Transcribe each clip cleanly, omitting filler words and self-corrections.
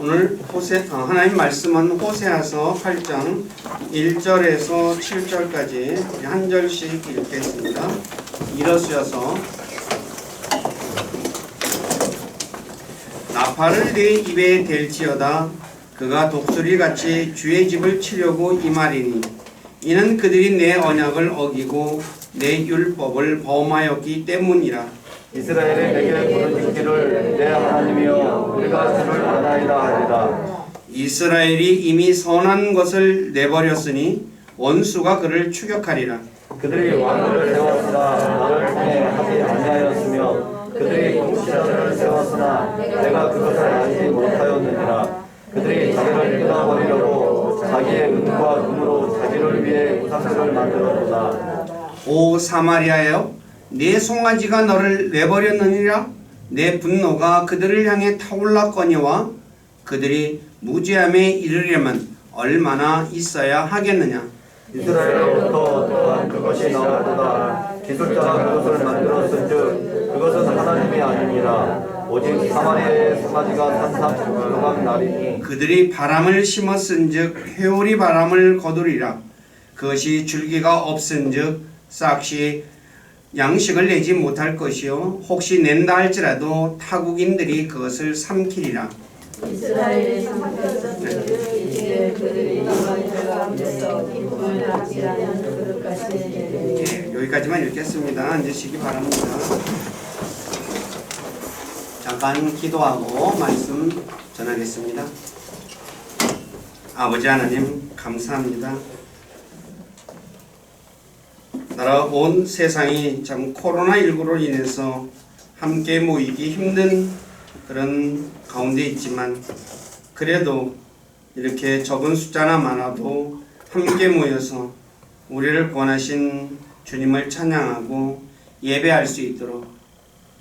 오늘 하나님 말씀은 호세아서 8장 1절에서 7절까지 한 절씩 읽겠습니다. 일어서서 나팔을 네 입에 댈지어다. 그가 독수리같이 주의 집을 치려고 임하리니 이는 그들이 내 언약을 어기고 내 율법을 범하였기 때문이라. 이스라엘의 내게 부르짖기를 내 하나님이여 우리가 주를 아나이다 하리라. 이스라엘이 이미 선한 것을 내버렸으니 원수가 그를 추격하리라. 그들이 왕들을 세웠으나 나를 통해 하지 아니하였으며 그들이 통치자들을 세웠으나 내가 그것을 알지 못하였느니라. 그들이 자기를 끊어버리려고 자기의 은과 금으로 자기를 위해 우상들을 만들었도다. 오 사마리아여, 네 송아지가 너를 내버렸느니라. 내 분노가 그들을 향해 타올랐거니와 그들이 무죄함에 이르려면 얼마나 있어야 하겠느냐. 이스라엘로부터 또한 그것이 나왔도다. 기술자가 그것을 만들었은즉 그것은 하나님이 아니니라. 오직 사마리아의 송아지가 산삼 나리니 그들이 바람을 심었은즉 회오리 바람을 거두리라. 그것이 줄기가 없은즉 싹시 양식을 내지 못할 것이요 혹시 낸다 할지라도 타국인들이 그것을 삼키리라. 이스라엘의 상급자들을 이제 그들이 이스라엘 가운데서 기쁨을 받지 않은 그릇같이 되리니. 여기까지만 읽겠습니다. 앉으시기 바랍니다. 잠깐 기도하고 말씀 전하겠습니다. 아버지 하나님 감사합니다. 나라 온 세상이 참 코로나19로 인해서 함께 모이기 힘든 그런 가운데 있지만 그래도 이렇게 적은 숫자나 많아도 함께 모여서 우리를 구원하신 주님을 찬양하고 예배할 수 있도록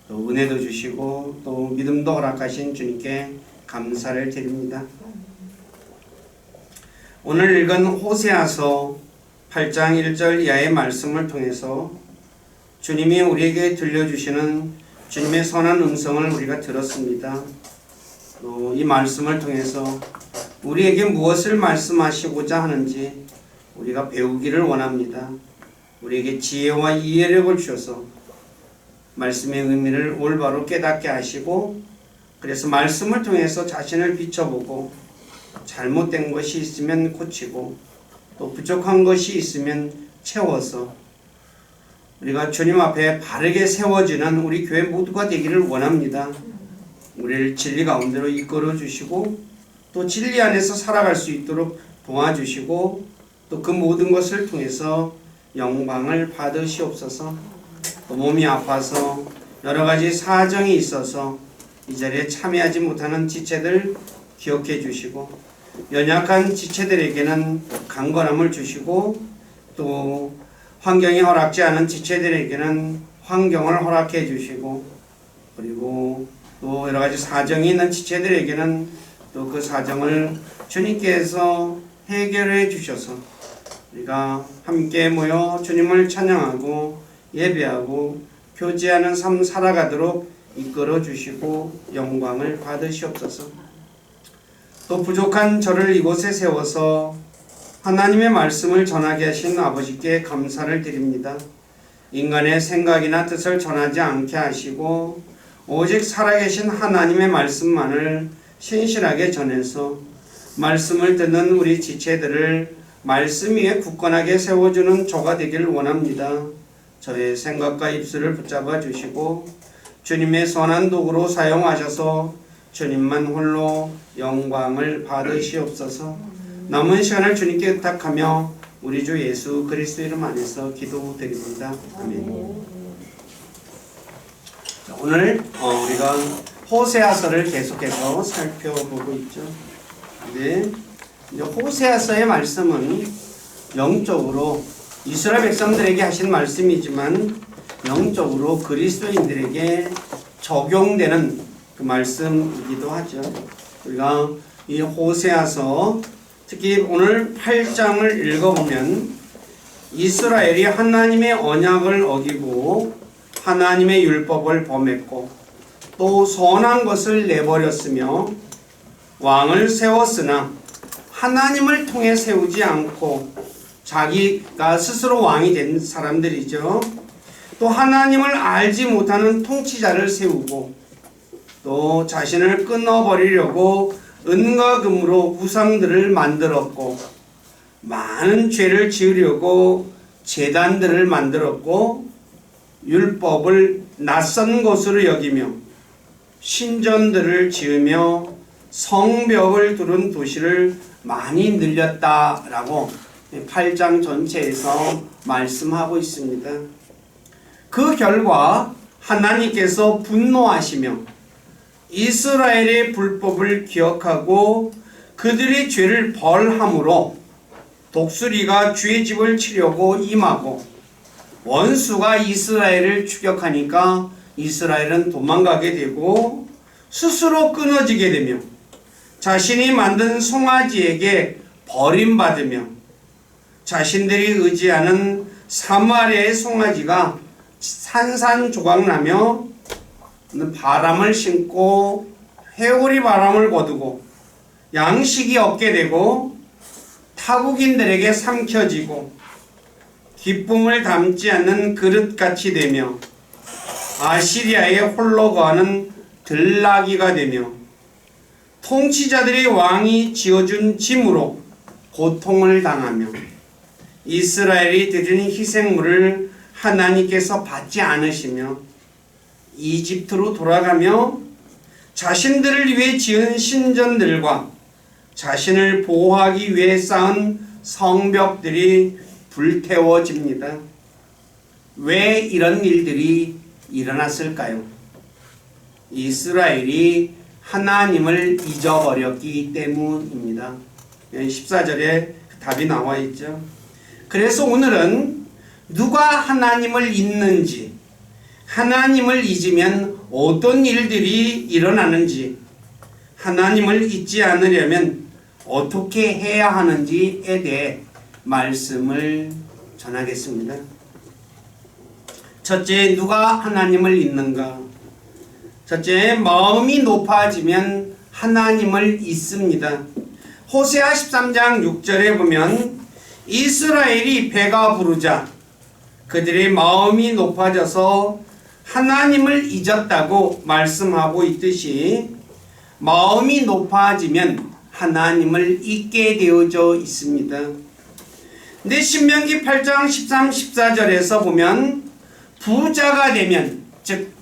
또 은혜도 주시고 또 믿음도 허락하신 주님께 감사를 드립니다. 오늘 읽은 호세아서 8장 1절 이하의 말씀을 통해서 주님이 우리에게 들려주시는 주님의 선한 음성을 우리가 들었습니다. 또 이 말씀을 통해서 우리에게 무엇을 말씀하시고자 하는지 우리가 배우기를 원합니다. 우리에게 지혜와 이해력을 주셔서 말씀의 의미를 올바로 깨닫게 하시고 그래서 말씀을 통해서 자신을 비춰보고 잘못된 것이 있으면 고치고 또 부족한 것이 있으면 채워서 우리가 주님 앞에 바르게 세워지는 우리 교회 모두가 되기를 원합니다. 우리를 진리 가운데로 이끌어 주시고 또 진리 안에서 살아갈 수 있도록 도와주시고 또 그 모든 것을 통해서 영광을 받으시옵소서. 또 몸이 아파서 여러 가지 사정이 있어서 이 자리에 참여하지 못하는 지체들 기억해 주시고 연약한 지체들에게는 강건함을 주시고 또 환경이 허락지 않은 지체들에게는 환경을 허락해 주시고 그리고 또 여러 가지 사정이 있는 지체들에게는 또 그 사정을 주님께서 해결해 주셔서 우리가 함께 모여 주님을 찬양하고 예배하고 교제하는 삶 살아가도록 이끌어 주시고 영광을 받으시옵소서. 또 부족한 저를 이곳에 세워서 하나님의 말씀을 전하게 하신 아버지께 감사를 드립니다. 인간의 생각이나 뜻을 전하지 않게 하시고 오직 살아계신 하나님의 말씀만을 신실하게 전해서 말씀을 듣는 우리 지체들을 말씀 위에 굳건하게 세워주는 조가 되기를 원합니다. 저의 생각과 입술을 붙잡아 주시고 주님의 선한 도구로 사용하셔서 주님만 홀로 영광을 받으시옵소서. 남은 시간을 주님께 의탁하며 우리 주 예수 그리스도 이름 안에서 기도드립니다. 아멘. 자, 오늘 우리가 호세아서를 계속해서 살펴보고 있죠. 네. 이제 호세아서의 말씀은 영적으로 이스라엘 백성들에게 하신 말씀이지만 영적으로 그리스도인들에게 적용되는 그 말씀이기도 하죠. 우리가 이 호세아서 특히 오늘 8장을 읽어보면 이스라엘이 하나님의 언약을 어기고 하나님의 율법을 범했고 또 선한 것을 내버렸으며 왕을 세웠으나 하나님을 통해 세우지 않고 자기가 스스로 왕이 된 사람들이죠. 또 하나님을 알지 못하는 통치자를 세우고 또 자신을 끊어버리려고 은과 금으로 우상들을 만들었고 많은 죄를 지으려고 제단들을 만들었고 율법을 낯선 것으로 여기며 신전들을 지으며 성벽을 두른 도시를 많이 늘렸다라고 8장 전체에서 말씀하고 있습니다. 그 결과 하나님께서 분노하시며 이스라엘의 불법을 기억하고 그들의 죄를 벌함으로 독수리가 주의 집을 치려고 임하고 원수가 이스라엘을 추격하니까 이스라엘은 도망가게 되고 스스로 끊어지게 되며 자신이 만든 송아지에게 버림받으며 자신들이 의지하는 사마리아의 송아지가 산산조각나며 바람을 신고 회오리 바람을 거두고 양식이 없게 되고 타국인들에게 삼켜지고 기쁨을 담지 않는 그릇같이 되며 아시리아에 홀로 거하는 들나귀가 되며 통치자들의 왕이 지어준 짐으로 고통을 당하며 이스라엘이 드리는 희생물을 하나님께서 받지 않으시며 이집트로 돌아가며 자신들을 위해 지은 신전들과 자신을 보호하기 위해 쌓은 성벽들이 불태워집니다. 왜 이런 일들이 일어났을까요? 이스라엘이 하나님을 잊어버렸기 때문입니다. 14절에 답이 나와 있죠. 그래서 오늘은 누가 하나님을 잊는지, 하나님을 잊으면 어떤 일들이 일어나는지, 하나님을 잊지 않으려면 어떻게 해야 하는지에 대해 말씀을 전하겠습니다. 첫째, 누가 하나님을 잊는가? 첫째, 마음이 높아지면 하나님을 잊습니다. 호세아 13장 6절에 보면 이스라엘이 배가 부르자 그들의 마음이 높아져서 하나님을 잊었다고 말씀하고 있듯이 마음이 높아지면 하나님을 잊게 되어져 있습니다. 근데 신명기 8장 13, 14절에서 보면 부자가 되면, 즉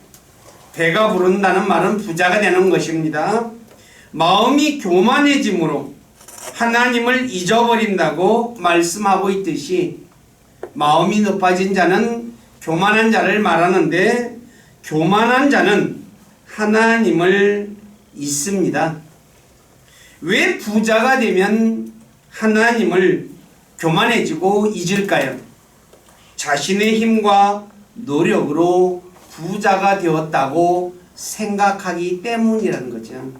배가 부른다는 말은 부자가 되는 것입니다. 마음이 교만해짐으로 하나님을 잊어버린다고 말씀하고 있듯이 마음이 높아진 자는 교만한 자를 말하는데 교만한 자는 하나님을 잊습니다. 왜 부자가 되면 하나님을 교만해지고 잊을까요? 자신의 힘과 노력으로 부자가 되었다고 생각하기 때문이라는 거죠.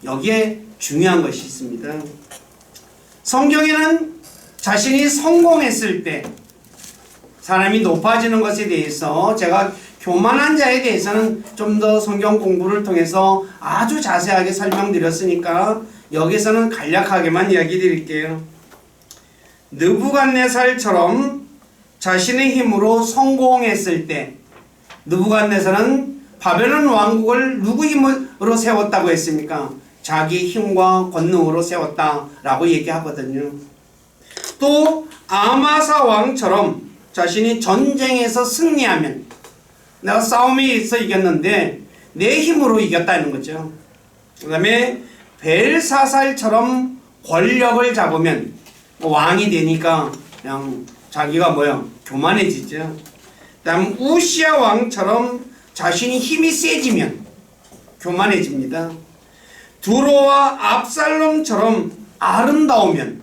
여기에 중요한 것이 있습니다. 성경에는 자신이 성공했을 때 사람이 높아지는 것에 대해서 제가 교만한 자에 대해서는 좀 더 성경 공부를 통해서 아주 자세하게 설명드렸으니까 여기서는 간략하게만 이야기 드릴게요. 느부갓네살처럼 자신의 힘으로 성공했을 때 느부갓네살은 바벨론 왕국을 누구 힘으로 세웠다고 했습니까? 자기 힘과 권능으로 세웠다라고 얘기하거든요. 또 아마사 왕처럼 자신이 전쟁에서 승리하면 내가 싸움에서 이겼는데 내 힘으로 이겼다는 거죠. 그 다음에 벨사살처럼 권력을 잡으면 왕이 되니까 그냥 자기가 교만해지죠. 그 다음 우시아 왕처럼 자신이 힘이 세지면 교만해집니다. 두로와 압살롬처럼 아름다우면,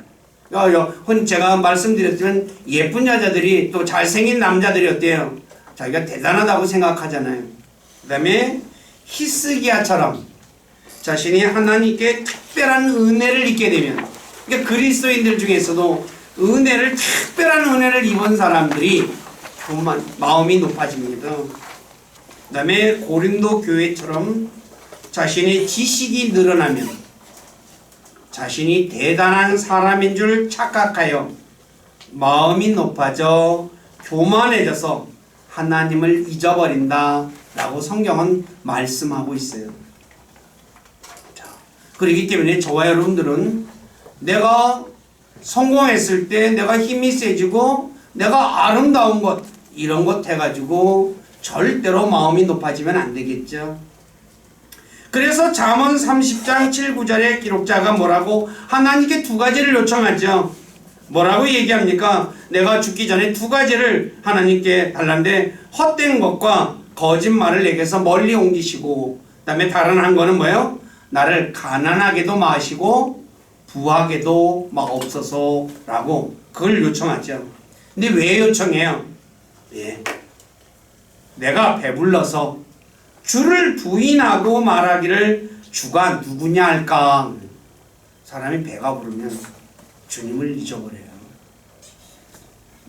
제가 말씀드렸지만 예쁜 여자들이 또 잘생긴 남자들이 어때요? 자기가 대단하다고 생각하잖아요. 그 다음에 히스기야처럼 자신이 하나님께 특별한 은혜를 입게 되면, 그러니까 그리스도인들 중에서도 은혜를, 특별한 은혜를 입은 사람들이 마음이 높아집니다. 그 다음에 고린도 교회처럼 자신의 지식이 늘어나면 자신이 대단한 사람인 줄 착각하여 마음이 높아져 교만해져서 하나님을 잊어버린다 라고 성경은 말씀하고 있어요. 자, 그렇기 때문에 저와 여러분들은 내가 성공했을 때 내가 힘이 세지고 내가 아름다운 것 이런 것 해가지고 절대로 마음이 높아지면 안 되겠죠. 그래서 잠언 30장 7, 9절의 기록자가 뭐라고 하나님께 두 가지를 요청하죠. 뭐라고 얘기합니까? 내가 죽기 전에 두 가지를 하나님께 달라는데 헛된 것과 거짓말을 내게서 멀리 옮기시고 그 다음에 다른 한 거는 뭐예요? 나를 가난하게도 마시고 부하게도 마옵소서 라고 그걸 요청하죠. 근데 왜 요청해요? 예. 내가 배불러서 주를 부인하고 말하기를 주가 누구냐 할까? 사람이 배가 부르면 주님을 잊어버려요.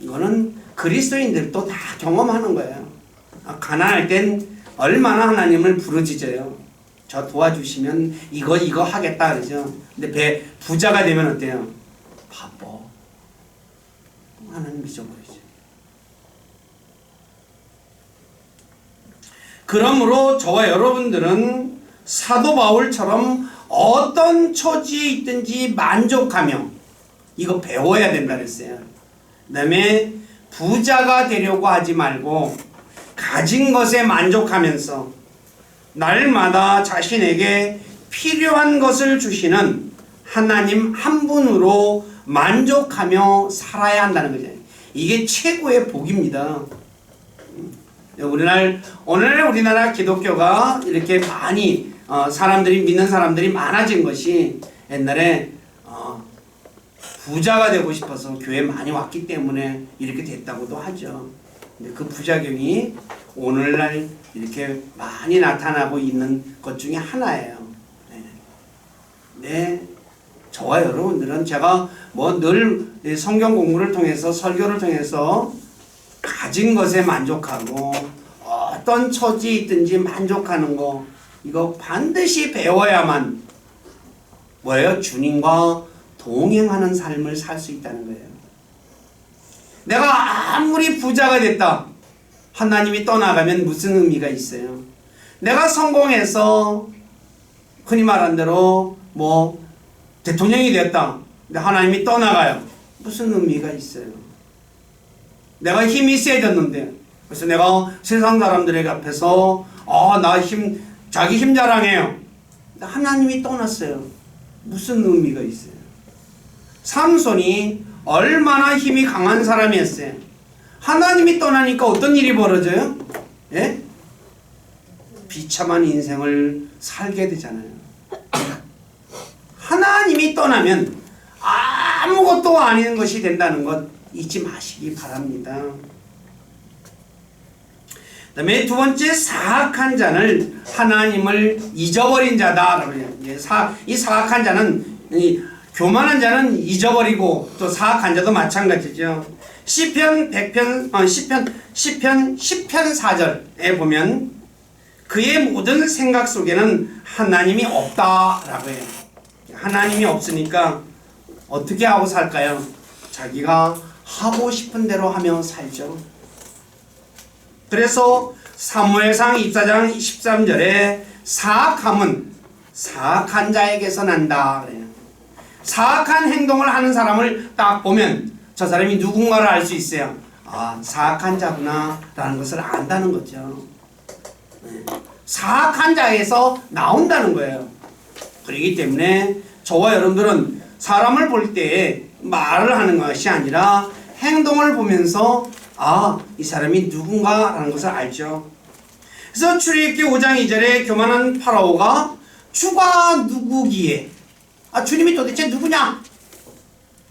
이거는 그리스도인들도 다 경험하는 거예요. 가난할 땐 얼마나 하나님을 부르짖어요. 저 도와주시면 이거 하겠다 그러죠. 근데 부자가 되면 어때요? 바빠. 하나님 잊어버리죠. 그러므로 저와 여러분들은 사도 바울처럼 어떤 처지에 있든지 만족하며 이거 배워야 된다 그랬어요. 그 다음에 부자가 되려고 하지 말고 가진 것에 만족하면서 날마다 자신에게 필요한 것을 주시는 하나님 한 분으로 만족하며 살아야 한다는 거죠. 이게 최고의 복입니다. 오늘날 우리나라 기독교가 이렇게 많이 사람들이 믿는 사람들이 많아진 것이 옛날에 부자가 되고 싶어서 교회 많이 왔기 때문에 이렇게 됐다고도 하죠. 근데 그 부작용이 오늘날 이렇게 많이 나타나고 있는 것 중에 하나예요. 네, 저와 여러분들은 제가 뭐 늘 성경 공부를 통해서 설교를 통해서 가진 것에 만족하고 어떤 처지에 있든지 만족하는 거 이거 반드시 배워야만 뭐예요? 주님과 동행하는 삶을 살 수 있다는 거예요. 내가 아무리 부자가 됐다 하나님이 떠나가면 무슨 의미가 있어요? 내가 성공해서 흔히 말한 대로 뭐 대통령이 됐다 근데 하나님이 떠나가요. 무슨 의미가 있어요? 내가 힘이 세졌는데 그래서 내가 세상 사람들에게 앞에서 자기 힘 자랑해요. 근데 하나님이 떠났어요. 무슨 의미가 있어요? 삼손이 얼마나 힘이 강한 사람이었어요. 하나님이 떠나니까 어떤 일이 벌어져요? 예? 비참한 인생을 살게 되잖아요. 하나님이 떠나면 아무것도 아닌 것이 된다는 것 잊지 마시기 바랍니다. 그 다음에 두 번째, 사악한 자는 하나님을 잊어버린 자다. 이 사악한 자는 교만한 자는 잊어버리고 또 사악한 자도 마찬가지죠. 시편 10편 4절에 보면 그의 모든 생각 속에는 하나님이 없다라고 해요. 하나님이 없으니까 어떻게 하고 살까요? 자기가 하고 싶은 대로 하며 살죠. 그래서 사무엘상 24장 13절에 사악함은 사악한 자에게서 난다 그래요. 사악한 행동을 하는 사람을 딱 보면 저 사람이 누군가를 알 수 있어요. 사악한 자구나 라는 것을 안다는 거죠. 사악한 자에서 나온다는 거예요. 그렇기 때문에 저와 여러분들은 사람을 볼 때 말을 하는 것이 아니라 행동을 보면서 이 사람이 누군가 라는 것을 알죠. 그래서 출애굽기 5장 2절에 교만한 파라오가 주가 누구기에 주님이 도대체 누구냐?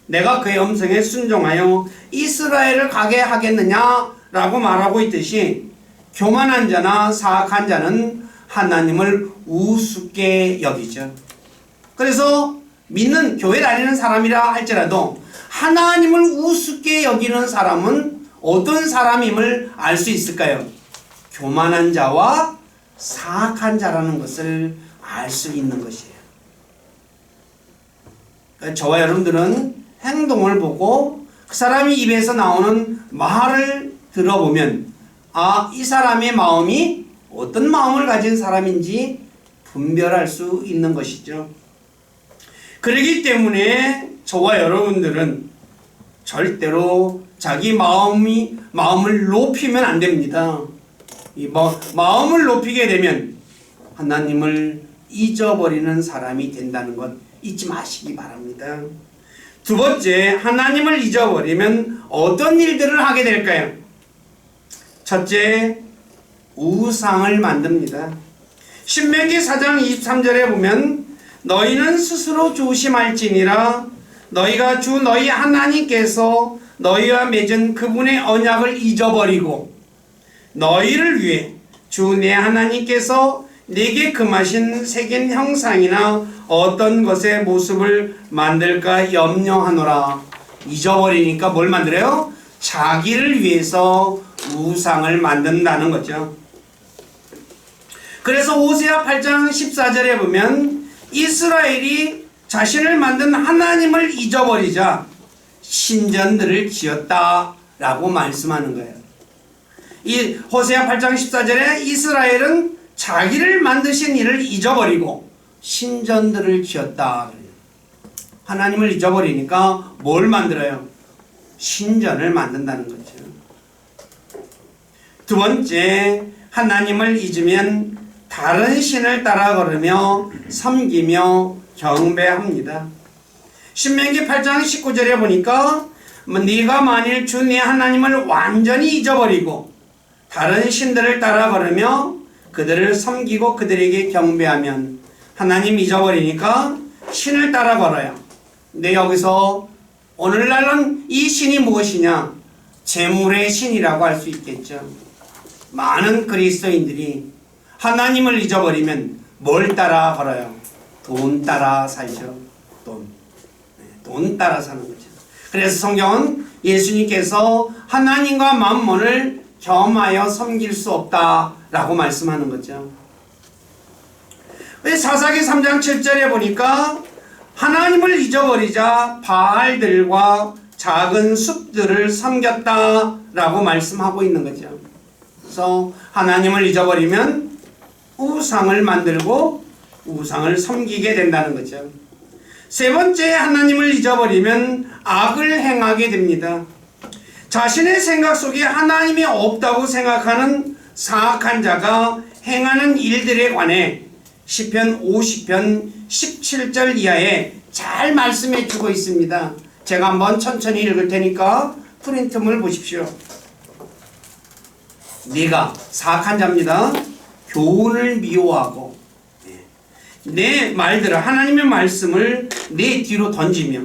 내가 그의 음성에 순종하여 이스라엘을 가게 하겠느냐? 라고 말하고 있듯이 교만한 자나 사악한 자는 하나님을 우습게 여기죠. 그래서 믿는 교회 다니는 사람이라 할지라도 하나님을 우습게 여기는 사람은 어떤 사람임을 알 수 있을까요? 교만한 자와 사악한 자라는 것을 알 수 있는 것이에요. 저와 여러분들은 행동을 보고 그 사람이 입에서 나오는 말을 들어보면 이 사람의 마음이 어떤 마음을 가진 사람인지 분별할 수 있는 것이죠. 그렇기 때문에 저와 여러분들은 절대로 자기 마음을 높이면 안 됩니다. 마음을 높이게 되면 하나님을 잊어버리는 사람이 된다는 것 잊지 마시기 바랍니다. 두 번째, 하나님을 잊어버리면 어떤 일들을 하게 될까요? 첫째, 우상을 만듭니다. 신명기 4장 23절에 보면 너희는 스스로 조심할지니라 너희가 주 너희 하나님께서 너희와 맺은 그분의 언약을 잊어버리고 너희를 위해 주 내 하나님께서 네게 금하신 새긴 형상이나 어떤 것의 모습을 만들까 염려하노라. 잊어버리니까 뭘 만들어요? 자기를 위해서 우상을 만든다는 거죠. 그래서 호세아 8장 14절에 보면 이스라엘이 자신을 만든 하나님을 잊어버리자 신전들을 지었다라고 말씀하는 거예요. 이 호세아 8장 14절에 이스라엘은 자기를 만드신 이를 잊어버리고 신전들을 지었다. 하나님을 잊어버리니까 뭘 만들어요? 신전을 만든다는 거죠. 두 번째, 하나님을 잊으면 다른 신을 따라 걸으며 섬기며 경배합니다. 신명기 8장 19절에 보니까 네가 만일 주 네 하나님을 완전히 잊어버리고 다른 신들을 따라 걸으며 그들을 섬기고 그들에게 경배하면 하나님 잊어버리니까 신을 따라 걸어요. 근데 여기서 오늘날은 이 신이 무엇이냐? 재물의 신이라고 할 수 있겠죠. 많은 그리스도인들이 하나님을 잊어버리면 뭘 따라 걸어요? 돈 따라 살죠. 돈 따라 사는 거죠. 그래서 성경은 예수님께서 하나님과 만몬을 겸하여 섬길 수 없다라고 말씀하는 거죠. 사사기 3장 7절에 보니까 하나님을 잊어버리자 바알들과 작은 숲들을 섬겼다라고 말씀하고 있는 거죠. 그래서 하나님을 잊어버리면 우상을 만들고 우상을 섬기게 된다는 거죠. 세 번째, 하나님을 잊어버리면 악을 행하게 됩니다. 자신의 생각 속에 하나님이 없다고 생각하는 사악한 자가 행하는 일들에 관해 시편 50편 17절 이하에 잘 말씀해 주고 있습니다. 제가 한번 천천히 읽을 테니까 프린트물 보십시오. 네가 사악한 자입니다. 교훈을 미워하고 내 말들을 하나님의 말씀을 내 뒤로 던지며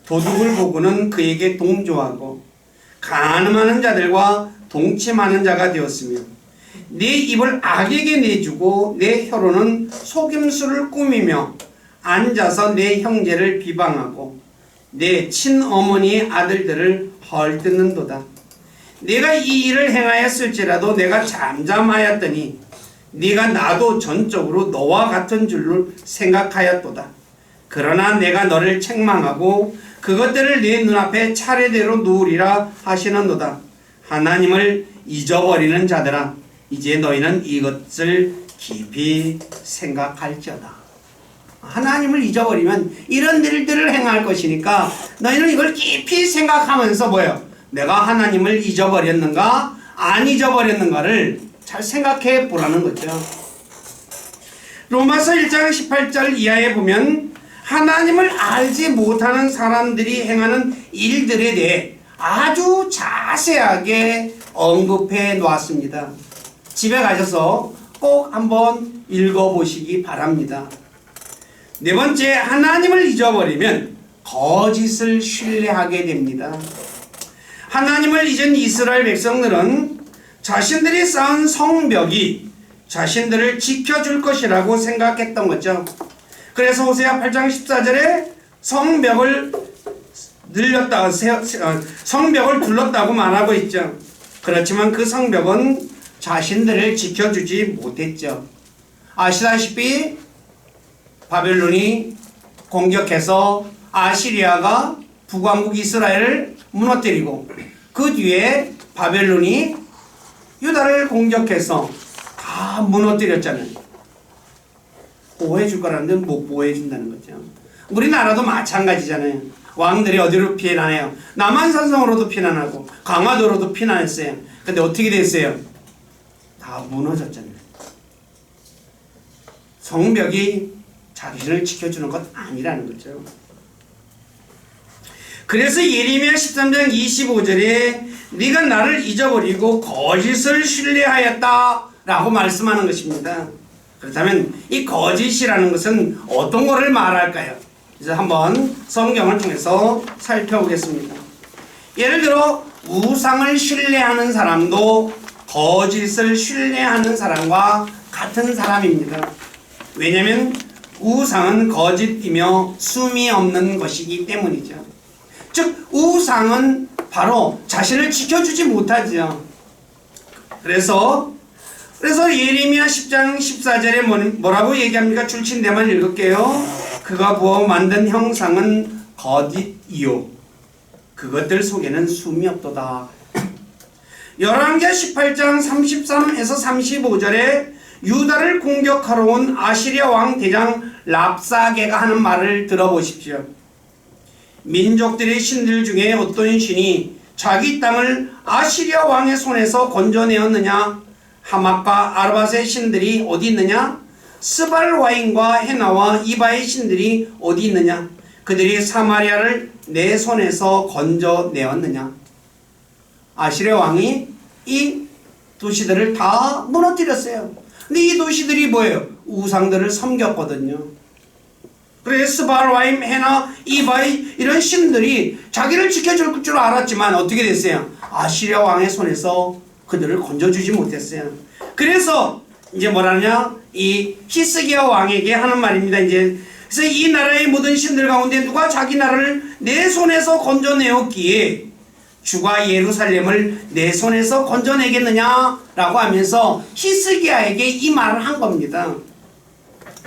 도둑을 보고는 그에게 동조하고 간음하는 자들과 동침하는 자가 되었으며 내 입을 악에게 내주고 내 혀로는 속임수를 꾸미며 앉아서 내 형제를 비방하고 내 친어머니의 아들들을 헐뜯는도다. 내가 이 일을 행하였을지라도 내가 잠잠하였더니 네가 나도 전적으로 너와 같은 줄로 생각하였도다. 그러나 내가 너를 책망하고 그것들을 네 눈앞에 차례대로 놓으리라 하시는도다. 하나님을 잊어버리는 자들아, 이제 너희는 이것을 깊이 생각할지어다. 하나님을 잊어버리면 이런 일들을 행할 것이니까 너희는 이걸 깊이 생각하면서 뭐예요? 내가 하나님을 잊어버렸는가 안 잊어버렸는가를 잘 생각해 보라는 거죠. 로마서 1장 18절 이하에 보면 하나님을 알지 못하는 사람들이 행하는 일들에 대해 아주 자세하게 언급해 놓았습니다. 집에 가셔서 꼭 한번 읽어보시기 바랍니다. 네 번째, 하나님을 잊어버리면 거짓을 신뢰하게 됩니다. 하나님을 잊은 이스라엘 백성들은 자신들이 쌓은 성벽이 자신들을 지켜줄 것이라고 생각했던 거죠. 그래서 호세아 8장 14절에 성벽을 둘렀다고 말하고 있죠. 그렇지만 그 성벽은 자신들을 지켜주지 못했죠. 아시다시피 바벨론이 공격해서 아시리아가 북왕국 이스라엘을 무너뜨리고 그 뒤에 바벨론이 유다를 공격해서 다 무너뜨렸잖아요. 보호해 줄 거라는데 못 보호해 준다는 거죠. 우리나라도 마찬가지잖아요. 왕들이 어디로 피난해요? 남한산성으로도 피난하고 강화도로도 피난했어요. 근데 어떻게 됐어요? 다 무너졌잖아요. 성벽이 자기를 지켜주는 것 아니라는 거죠. 그래서 예레미야 13장 25절에 네가 나를 잊어버리고 거짓을 신뢰하였다 라고 말씀하는 것입니다. 그렇다면 이 거짓이라는 것은 어떤 것을 말할까요? 그래서 한번 성경을 통해서 살펴보겠습니다. 예를 들어 우상을 신뢰하는 사람도 거짓을 신뢰하는 사람과 같은 사람입니다. 왜냐하면 우상은 거짓이며 숨이 없는 것이기 때문이죠. 즉 우상은 바로 자신을 지켜주지 못하죠. 그래서 예레미야 10장 14절에 뭐라고 얘기합니까? 줄친데만 읽을게요. 그가 부어 만든 형상은 거짓이요 그것들 속에는 숨이 없도다. 열왕기하 18장 33에서 35절에 유다를 공격하러 온 아시리아 왕 대장 랍사게가 하는 말을 들어보십시오. 민족들의 신들 중에 어떤 신이 자기 땅을 아시리아 왕의 손에서 건져내었느냐? 하맛과 아르밧의 신들이 어디 있느냐? 스발와인과 헤나와 이바의 신들이 어디 있느냐? 그들이 사마리아를 내 손에서 건져내었느냐? 아시리아 왕이 이 도시들을 다 무너뜨렸어요. 근데 이 도시들이 뭐예요? 우상들을 섬겼거든요. 그래서 스발와임, 헤나, 이바이 이런 신들이 자기를 지켜줄 줄 알았지만 어떻게 됐어요? 아시리아 왕의 손에서 그들을 건져주지 못했어요. 그래서 이제 뭐라냐? 이 히스기야 왕에게 하는 말입니다. 이제 그래서 이 나라의 모든 신들 가운데 누가 자기 나라를 내 손에서 건져내었기에 주가 예루살렘을 내 손에서 건져내겠느냐라고 하면서 히스기야에게 이 말을 한 겁니다.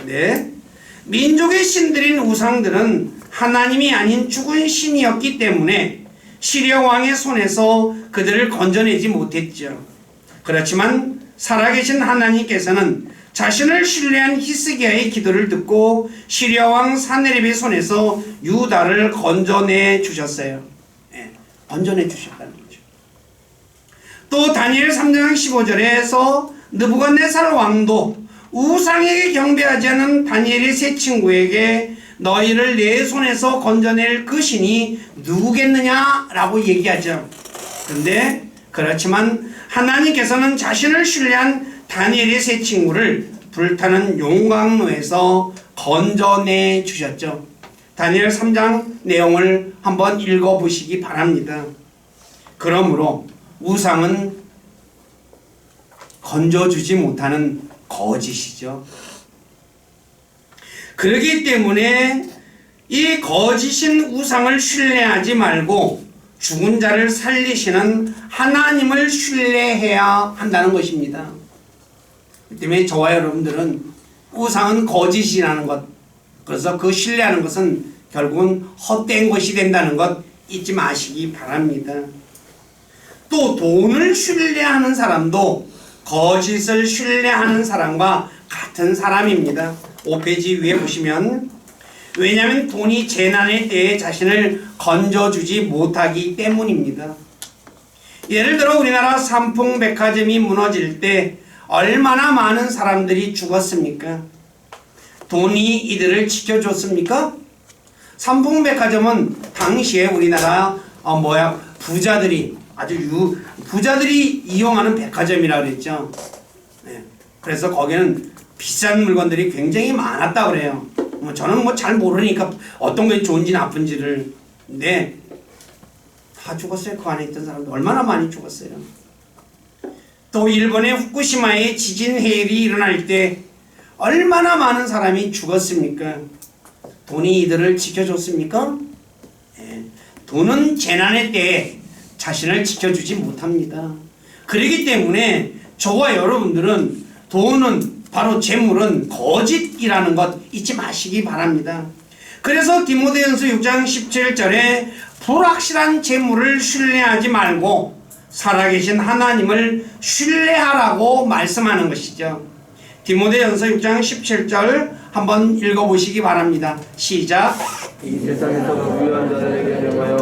네, 민족의 신들인 우상들은 하나님이 아닌 죽은 신이었기 때문에 시리아 왕의 손에서 그들을 건져내지 못했죠. 그렇지만 살아계신 하나님께서는 자신을 신뢰한 히스기야의 기도를 듣고 시리아 왕 사네립의 손에서 유다를 건져내 주셨어요. 네, 건져내 주셨다는 거죠. 또 다니엘 3장 15절에서 느부갓네살 왕도 우상에게 경배하지 않은 다니엘의 세 친구에게 너희를 내 손에서 건져낼 그 신이 누구겠느냐라고 얘기하죠. 그런데 그렇지만 하나님께서는 자신을 신뢰한 다니엘의 세 친구를 불타는 용광로에서 건져내 주셨죠. 다니엘 3장 내용을 한번 읽어보시기 바랍니다. 그러므로 우상은 건져주지 못하는 거짓이죠. 그렇기 때문에 이 거짓인 우상을 신뢰하지 말고 죽은 자를 살리시는 하나님을 신뢰해야 한다는 것입니다. 그 때문에 저와 여러분들은 우상은 거짓이라는 것, 그래서 그 신뢰하는 것은 결국은 헛된 것이 된다는 것 잊지 마시기 바랍니다. 또 돈을 신뢰하는 사람도 거짓을 신뢰하는 사람과 같은 사람입니다. 5페이지 위에 보시면 왜냐하면 돈이 재난의 때에 자신을 건져주지 못하기 때문입니다. 예를 들어 우리나라 삼풍백화점이 무너질 때 얼마나 많은 사람들이 죽었습니까? 돈이 이들을 지켜줬습니까? 삼풍백화점은 당시에 우리나라 부자들이 부자들이 이용하는 백화점이라고 그랬죠. 네. 그래서 거기는 비싼 물건들이 굉장히 많았다고 그래요. 저는 잘 모르니까 어떤 게 좋은지 나쁜지를. 근데 다 죽었어요. 그 안에 있던 사람들 얼마나 많이 죽었어요. 또 일본의 후쿠시마에 지진 해일이 일어날 때 얼마나 많은 사람이 죽었습니까? 돈이 이들을 지켜줬습니까? 네. 돈은 재난의 때에 자신을 지켜주지 못합니다. 그렇기 때문에 저와 여러분들은 돈은 바로 재물은 거짓이라는 것 잊지 마시기 바랍니다. 그래서 디모데전서 6장 17절에 불확실한 재물을 신뢰하지 말고 살아계신 하나님을 신뢰하라고 말씀하는 것이죠. 디모데전서 6장 17절 한번 읽어보시기 바랍니다. 시작. 이 세상에서 부유한 자들에게 명하여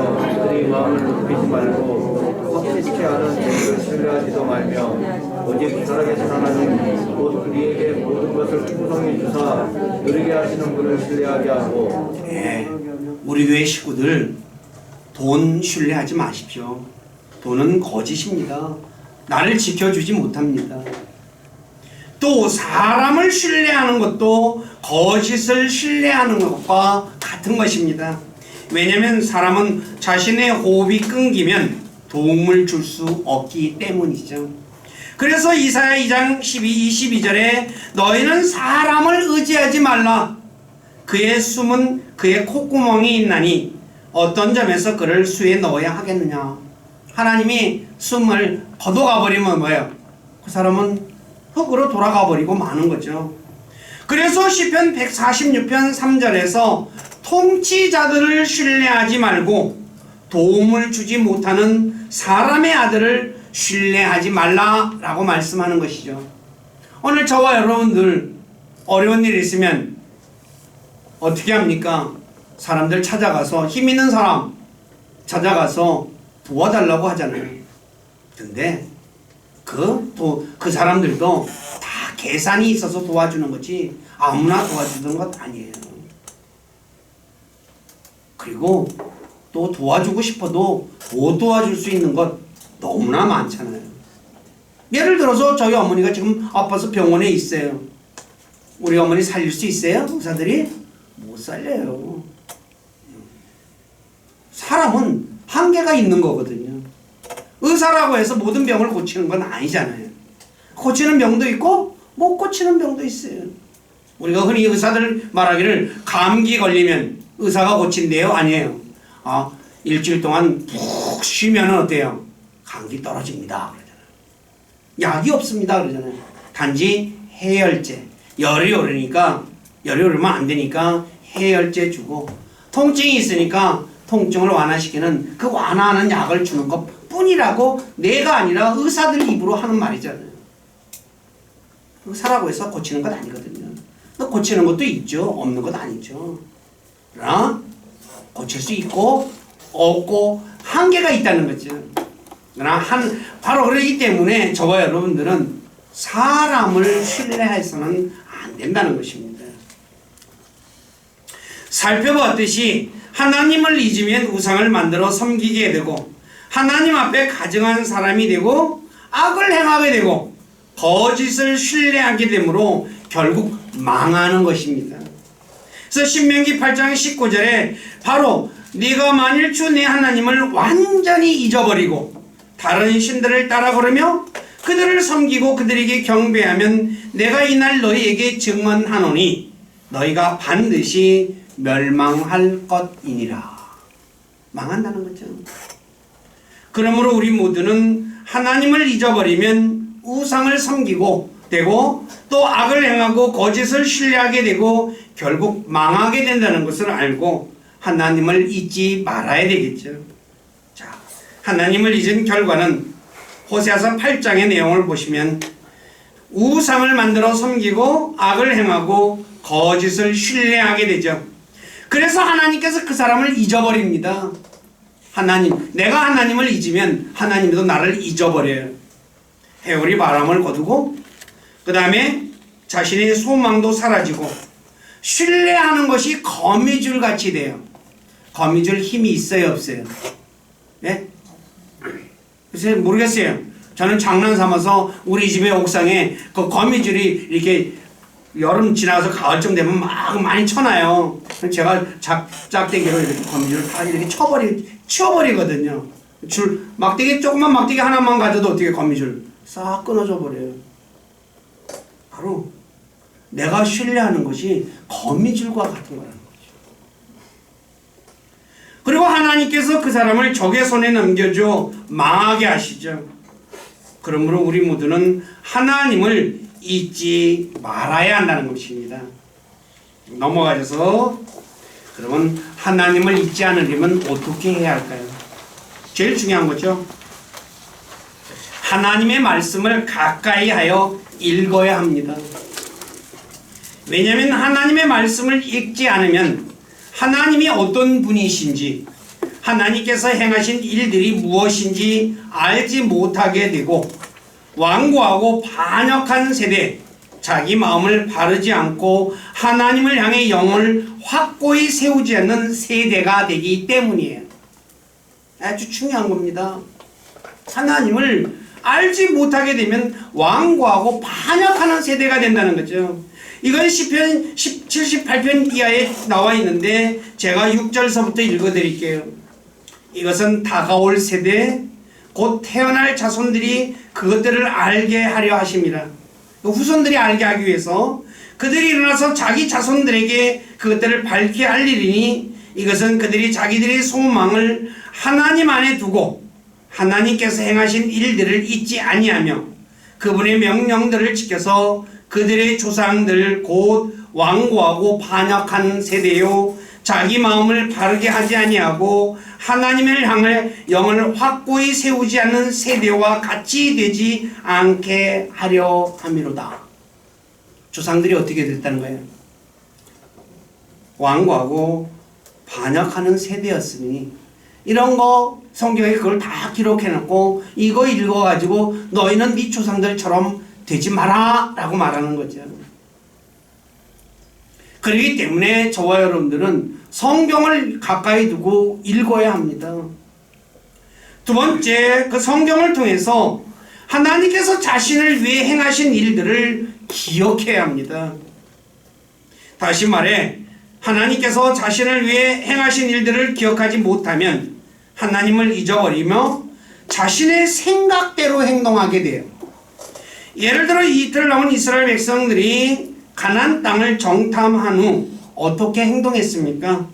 그들이 마음을 높이지 말고 확실치 않은 재물을 신뢰하지도 말며 오직 살아계신 하나님 곧 우리에게 모든 것을 풍성히 주사 누리게 하시는 분을 신뢰하게 하고. 우리 교회 식구들 돈 신뢰하지 마십시오. 돈은 거짓입니다. 나를 지켜주지 못합니다. 또 사람을 신뢰하는 것도 거짓을 신뢰하는 것과 같은 것입니다. 왜냐하면 사람은 자신의 호흡이 끊기면 도움을 줄 수 없기 때문이죠. 그래서 이사야 2장 22절에 너희는 사람을 의지하지 말라. 그의 숨은 그의 콧구멍이 있나니 어떤 점에서 그를 수에 넣어야 하겠느냐. 하나님이 숨을 거둬가 버리면 뭐예요? 그 사람은 흙으로 돌아가 버리고 마는 거죠. 그래서 시편 146편 3절에서 통치자들을 신뢰하지 말고 도움을 주지 못하는 사람의 아들을 신뢰하지 말라라고 말씀하는 것이죠. 오늘 저와 여러분들 어려운 일 있으면 어떻게 합니까? 사람들 찾아가서 힘 있는 사람 찾아가서 도와달라고 하잖아요. 근데 그 사람들도 다 계산이 있어서 도와주는 거지 아무나 도와주는 것 아니에요. 그리고 또 도와주고 싶어도 못 도와줄 수 있는 것 너무나 많잖아요. 예를 들어서 저희 어머니가 지금 아파서 병원에 있어요. 우리 어머니 살릴 수 있어요? 의사들이? 못 살려요. 사람은 한계가 있는 거거든요. 의사라고 해서 모든 병을 고치는 건 아니잖아요. 고치는 병도 있고 못 고치는 병도 있어요. 우리가 흔히 의사들 말하기를 감기 걸리면 의사가 고친대요? 아니에요. 일주일 동안 푹 쉬면 어때요? 감기 떨어집니다. 그러잖아요. 약이 없습니다. 그러잖아요. 단지 해열제. 열이 오르면 안 되니까 해열제 주고 통증이 있으니까 통증을 완화시키는 그 완화하는 약을 주는 것 뿐이라고 내가 아니라 의사들 입으로 하는 말이잖아요. 의사라고 해서 고치는 건 아니거든요. 고치는 것도 있죠. 없는 것 아니죠. 그러나 고칠 수 있고 없고 한계가 있다는 거죠. 그러나 바로 그러기 때문에 저와 여러분들은 사람을 신뢰해서는 안 된다는 것입니다. 살펴봤듯이 하나님을 잊으면 우상을 만들어 섬기게 되고 하나님 앞에 가증한 사람이 되고 악을 행하게 되고 거짓을 신뢰하게 되므로 결국 망하는 것입니다. 그래서 신명기 8장 19절에 바로 네가 만일 주 내 하나님을 완전히 잊어버리고 다른 신들을 따라 걸으며 그들을 섬기고 그들에게 경배하면 내가 이날 너희에게 증언하노니 너희가 반드시 멸망할 것이니라. 망한다는 거죠. 그러므로 우리 모두는 하나님을 잊어버리면 우상을 섬기고 되고 또 악을 행하고 거짓을 신뢰하게 되고 결국 망하게 된다는 것을 알고 하나님을 잊지 말아야 되겠죠. 자, 하나님을 잊은 결과는 호세아서 8장의 내용을 보시면 우상을 만들어 섬기고 악을 행하고 거짓을 신뢰하게 되죠. 그래서 하나님께서 그 사람을 잊어버립니다. 내가 하나님을 잊으면 하나님도 나를 잊어버려요. 회오리 바람을 거두고 그 다음에 자신의 소망도 사라지고 신뢰하는 것이 거미줄 같이 돼요. 거미줄 힘이 있어요, 없어요? 네? 글쎄 모르겠어요. 저는 장난 삼아서 우리 집의 옥상에 그 거미줄이 이렇게 여름 지나서 가을쯤 되면 막 많이 쳐놔요. 제가 짝대기로 이렇게 거미줄을 다 이렇게 치워버리거든요. 조그만 막대기 하나만 가져도 어떻게 거미줄 싹 끊어져 버려요. 바로 내가 신뢰하는 것이 거미줄과 같은 거라는 거죠. 그리고 하나님께서 그 사람을 적의 손에 넘겨줘 망하게 하시죠. 그러므로 우리 모두는 하나님을 잊지 말아야 한다는 것입니다. 넘어가셔서 그러면 하나님을 잊지 않으려면 어떻게 해야 할까요? 제일 중요한 거죠. 하나님의 말씀을 가까이 하여 읽어야 합니다. 왜냐하면 하나님의 말씀을 읽지 않으면 하나님이 어떤 분이신지, 하나님께서 행하신 일들이 무엇인지 알지 못하게 되고, 완고하고 반역한 세대, 자기 마음을 바르지 않고 하나님을 향해 영을 확고히 세우지 않는 세대가 되기 때문이에요. 아주 중요한 겁니다. 하나님을 알지 못하게 되면 완고하고 반역하는 세대가 된다는 거죠. 이건 시편 78편 이하에 나와 있는데 제가 6절서부터 읽어드릴게요. 이것은 다가올 세대, 곧 태어날 자손들이 그것들을 알게 하려 하심이라. 후손들이 알게 하기 위해서 그들이 일어나서 자기 자손들에게 그것들을 밝히 알리리니, 이것은 그들이 자기들의 소망을 하나님 안에 두고 하나님께서 행하신 일들을 잊지 아니하며 그분의 명령들을 지켜서 그들의 조상들 곧 완고하고 반역한 세대요, 자기 마음을 바르게 하지 아니하고 하나님을 향해 영을 확고히 세우지 않는 세대와 같이 되지 않게 하려 함이로다. 조상들이 어떻게 됐다는 거예요? 완고하고 반역하는 세대였으니, 이런 거 성경에 그걸 다 기록해놓고 이거 읽어가지고 너희는 네 조상들처럼 되지 마라 라고 말하는 거죠. 그렇기 때문에 저와 여러분들은 성경을 가까이 두고 읽어야 합니다. 두 번째, 그 성경을 통해서 하나님께서 자신을 위해 행하신 일들을 기억해야 합니다. 다시 말해, 하나님께서 자신을 위해 행하신 일들을 기억하지 못하면 하나님을 잊어버리며 자신의 생각대로 행동하게 돼요. 예를 들어 이틀 남은 이스라엘 백성들이 가나안 땅을 정탐한 후 어떻게 행동했습니까?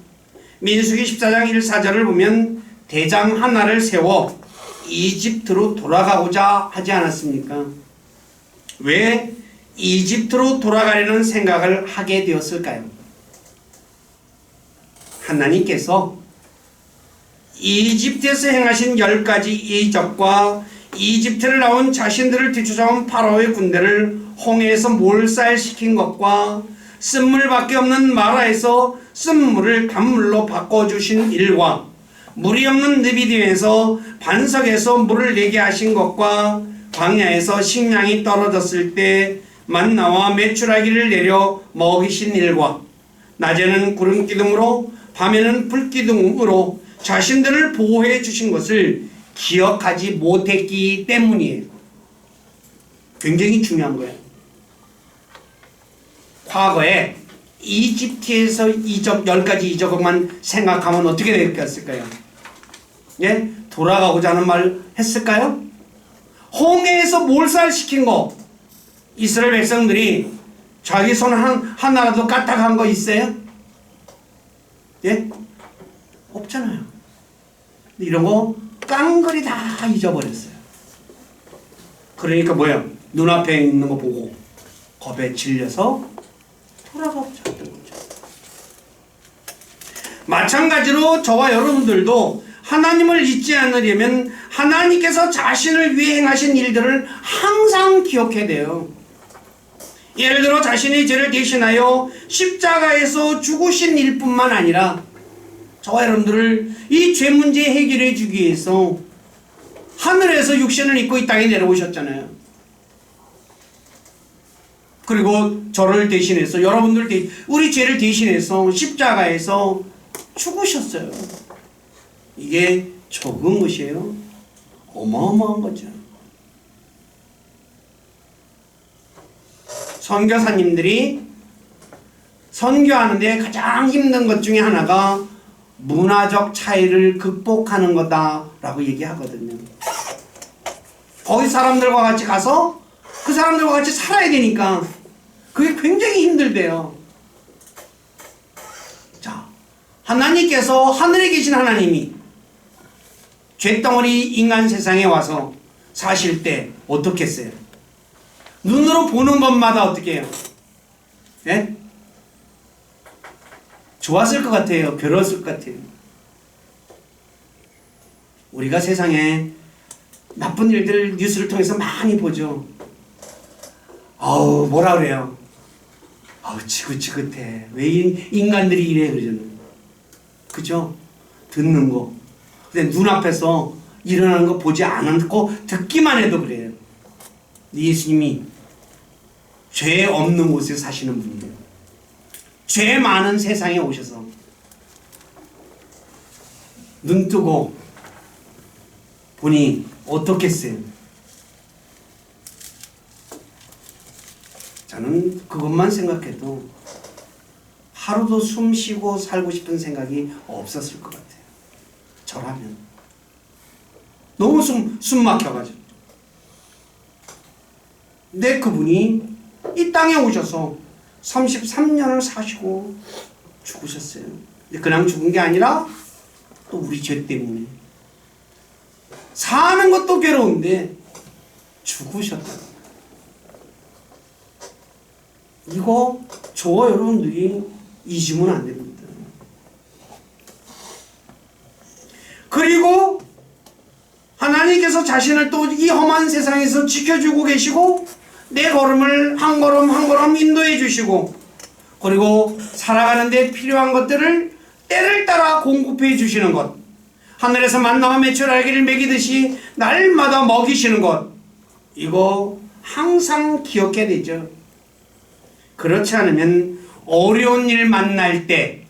민수기 14장 1-4절을 보면 대장 하나를 세워 이집트로 돌아가고자 하지 않았습니까? 왜 이집트로 돌아가려는 생각을 하게 되었을까요? 하나님께서 이집트에서 행하신 10가지 이적과 이집트를 나온 자신들을 뒤쫓아온 파라오의 군대를 홍해에서 몰살시킨 것과 쓴물밖에 없는 마라에서 쓴물을 단물로 바꿔주신 일과 물이 없는 느비딤에서 반석에서 물을 내게 하신 것과 광야에서 식량이 떨어졌을 때 만나와 메추라기를 내려 먹이신 일과 낮에는 구름기둥으로 밤에는 불기둥으로 자신들을 보호해 주신 것을 기억하지 못했기 때문이에요. 굉장히 중요한 거예요. 과거에 이집트에서 이적 10가지 이적만 생각하면 어떻게 됐을까요? 예? 돌아가고자 하는 말 했을까요? 홍해에서 몰살시킨 거, 이스라엘 백성들이 자기 손 하나라도 까딱한 거 있어요? 예? 없잖아요. 이런 거 깡그리 다 잊어버렸어요. 그러니까 뭐야? 눈앞에 있는 거 보고 겁에 질려서 돌아가고자 했던 거죠. 마찬가지로 저와 여러분들도 하나님을 잊지 않으려면 하나님께서 자신을 위해 행하신 일들을 항상 기억해야 돼요. 예를 들어 자신의 죄를 대신하여 십자가에서 죽으신 일뿐만 아니라 저와 여러분들을 이 죄 문제 해결해 주기 위해서 하늘에서 육신을 입고 이 땅에 내려오셨잖아요. 그리고 저를 대신해서 여러분들 우리 죄를 대신해서 십자가에서 죽으셨어요. 이게 적은 것이에요? 어마어마한 거죠. 선교사님들이 선교하는데 가장 힘든 것 중에 하나가 문화적 차이를 극복하는 거다라고 얘기하거든요. 거기 사람들과 같이 가서 그 사람들과 같이 살아야 되니까 그게 굉장히 힘들대요. 자, 하나님께서 하늘에 계신 하나님이 쇳덩어리 인간 세상에 와서 사실 때 어떻게 했어요? 눈으로 보는 것마다 어떻게 해요? 예? 좋았을 것 같아요? 괴로웠을 것 같아요? 우리가 세상에 나쁜 일들 뉴스를 통해서 많이 보죠. 뭐라 그래요? 지긋지긋해. 왜 인간들이 이래 그러잖아요. 그죠? 듣는 거. 근데 눈앞에서 일어나는 거 보지 않고 듣기만 해도 그래요. 예수님이 죄 없는 곳에 사시는 분이에요. 죄 많은 세상에 오셔서 눈 뜨고 보니 어떻겠어요? 저는 그것만 생각해도 하루도 숨 쉬고 살고 싶은 생각이 없었을 것 같아요. 저라면. 너무 숨 막혀가지고. 근데 그분이 이 땅에 오셔서 33년을 사시고 죽으셨어요. 근데 그냥 죽은 게 아니라 또 우리 죄 때문에. 사는 것도 괴로운데 죽으셨다. 이거 저와 여러분들이 잊으면 안 됩니다. 그리고 하나님께서 자신을 또 이 험한 세상에서 지켜주고 계시고 내 걸음을 한 걸음 한 걸음 인도해 주시고 그리고 살아가는 데 필요한 것들을 때를 따라 공급해 주시는 것, 하늘에서 만나와 메추라기를 먹이듯이 날마다 먹이시는 것, 이거 항상 기억해야 되죠. 그렇지 않으면 어려운 일 만날 때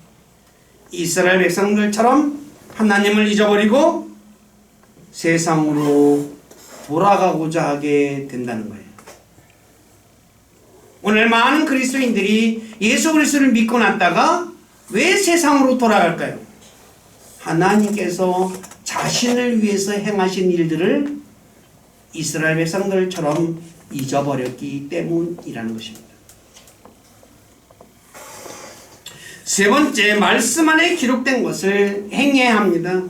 이스라엘 백성들처럼 하나님을 잊어버리고 세상으로 돌아가고자 하게 된다는 거예요. 오늘 많은 그리스도인들이 예수 그리스도를 믿고 났다가 왜 세상으로 돌아갈까요? 하나님께서 자신을 위해서 행하신 일들을 이스라엘 백성들처럼 잊어버렸기 때문이라는 것입니다. 세 번째, 말씀 안에 기록된 것을 행해야 합니다.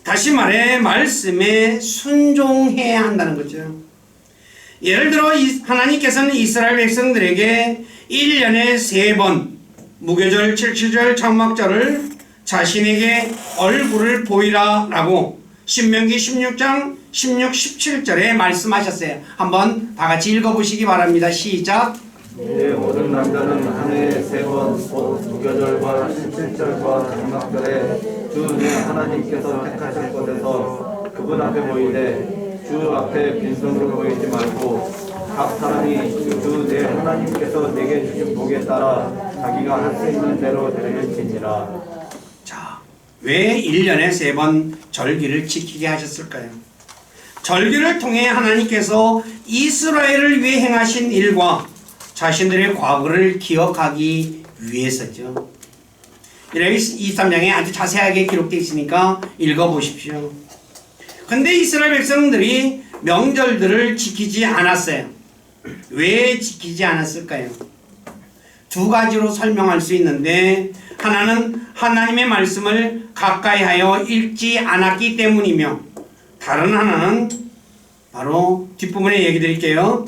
다시 말해 말씀에 순종해야 한다는 거죠. 예를 들어 하나님께서는 이스라엘 백성들에게 1년에 3번 무교절, 7.7절, 장막절을 자신에게 얼굴을 보이라 라고 신명기 16장 16, 17절에 말씀하셨어요. 한번 다 같이 읽어보시기 바랍니다. 시작. 네, 모든 남자는 한 해에 3번 곧 무교절과 17절과 장막절에 주 내 하나님께서 택하실 곳에서 그분 앞에 모이되 주 앞에 빈손으로 모이지 말고 각 사람이 주 내 하나님께서 내게 주신 복에 따라 자기가 할 수 있는 대로 드릴지니라. 자, 왜 1년에 3번 절기를 지키게 하셨을까요? 절기를 통해 하나님께서 이스라엘을 위해 행하신 일과 자신들의 과거를 기억하기 위해서죠. 23장에 아주 자세하게 기록되어 있으니까 읽어보십시오. 근데 이스라엘 백성들이 명절들을 지키지 않았어요. 왜 지키지 않았을까요? 두 가지로 설명할 수 있는데, 하나는 하나님의 말씀을 가까이 하여 읽지 않았기 때문이며, 다른 하나는 바로 뒷부분에 얘기 드릴게요.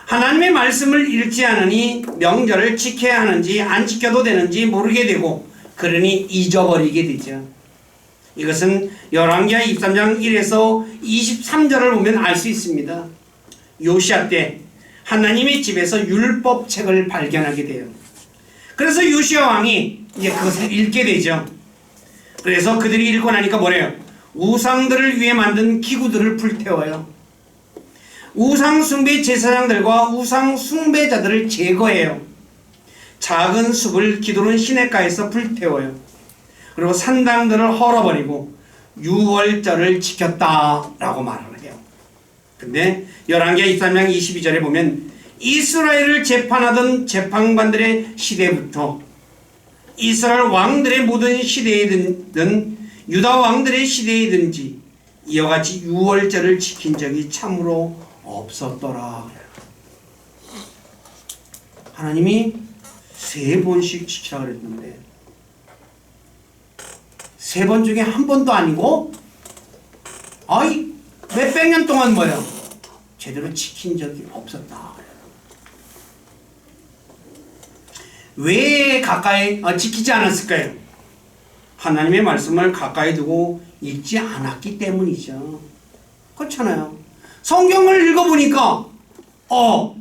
하나님의 말씀을 읽지 않으니 명절을 지켜야 하는지 안 지켜도 되는지 모르게 되고, 그러니 잊어버리게 되죠. 이것은 열왕기하 23장 1에서 23절을 보면 알 수 있습니다. 요시야 때 하나님의 집에서 율법책을 발견하게 돼요. 그래서 요시야 왕이 이제 그것을 읽게 되죠. 그래서 그들이 읽고 나니까 뭐래요? 우상들을 위해 만든 기구들을 불태워요. 우상 숭배 제사장들과 우상 숭배자들을 제거해요. 작은 숲을 기도는 시냇가에서 불태워요. 그리고 산당들을 헐어버리고 유월절을 지켰다라고 말을 해요. 근데 열왕기하 23장 22절에 보면 이스라엘을 재판하던 재판관들의 시대부터 이스라엘 왕들의 모든 시대이든 유다 왕들의 시대이든지 이와 같이 유월절을 지킨 적이 참으로 없었더라. 하나님이 3번씩 지키라 그랬는데 3번 중에 한 번도 아니고 몇백 년 동안 뭐야? 제대로 지킨 적이 없었다. 왜 가까이 지키지 않았을까요? 하나님의 말씀을 가까이 두고 읽지 않았기 때문이죠. 그렇잖아요. 성경을 읽어보니까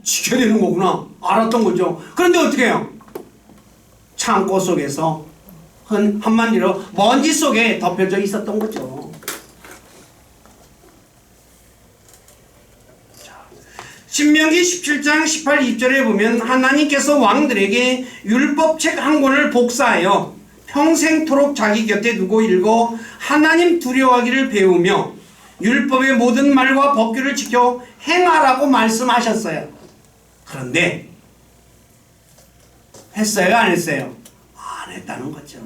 지켜야 되는 거구나 알았던 거죠. 그런데 어떻게 해요? 창고 속에서 한마디로 먼지 속에 덮여져 있었던 거죠. 신명기 17장 18, 20절에 보면 하나님께서 왕들에게 율법책 한 권을 복사하여 평생토록 자기 곁에 두고 읽어 하나님 두려워하기를 배우며 율법의 모든 말과 법규를 지켜 행하라고 말씀하셨어요. 그런데 했어요? 안 했어요? 안 했다는 거죠.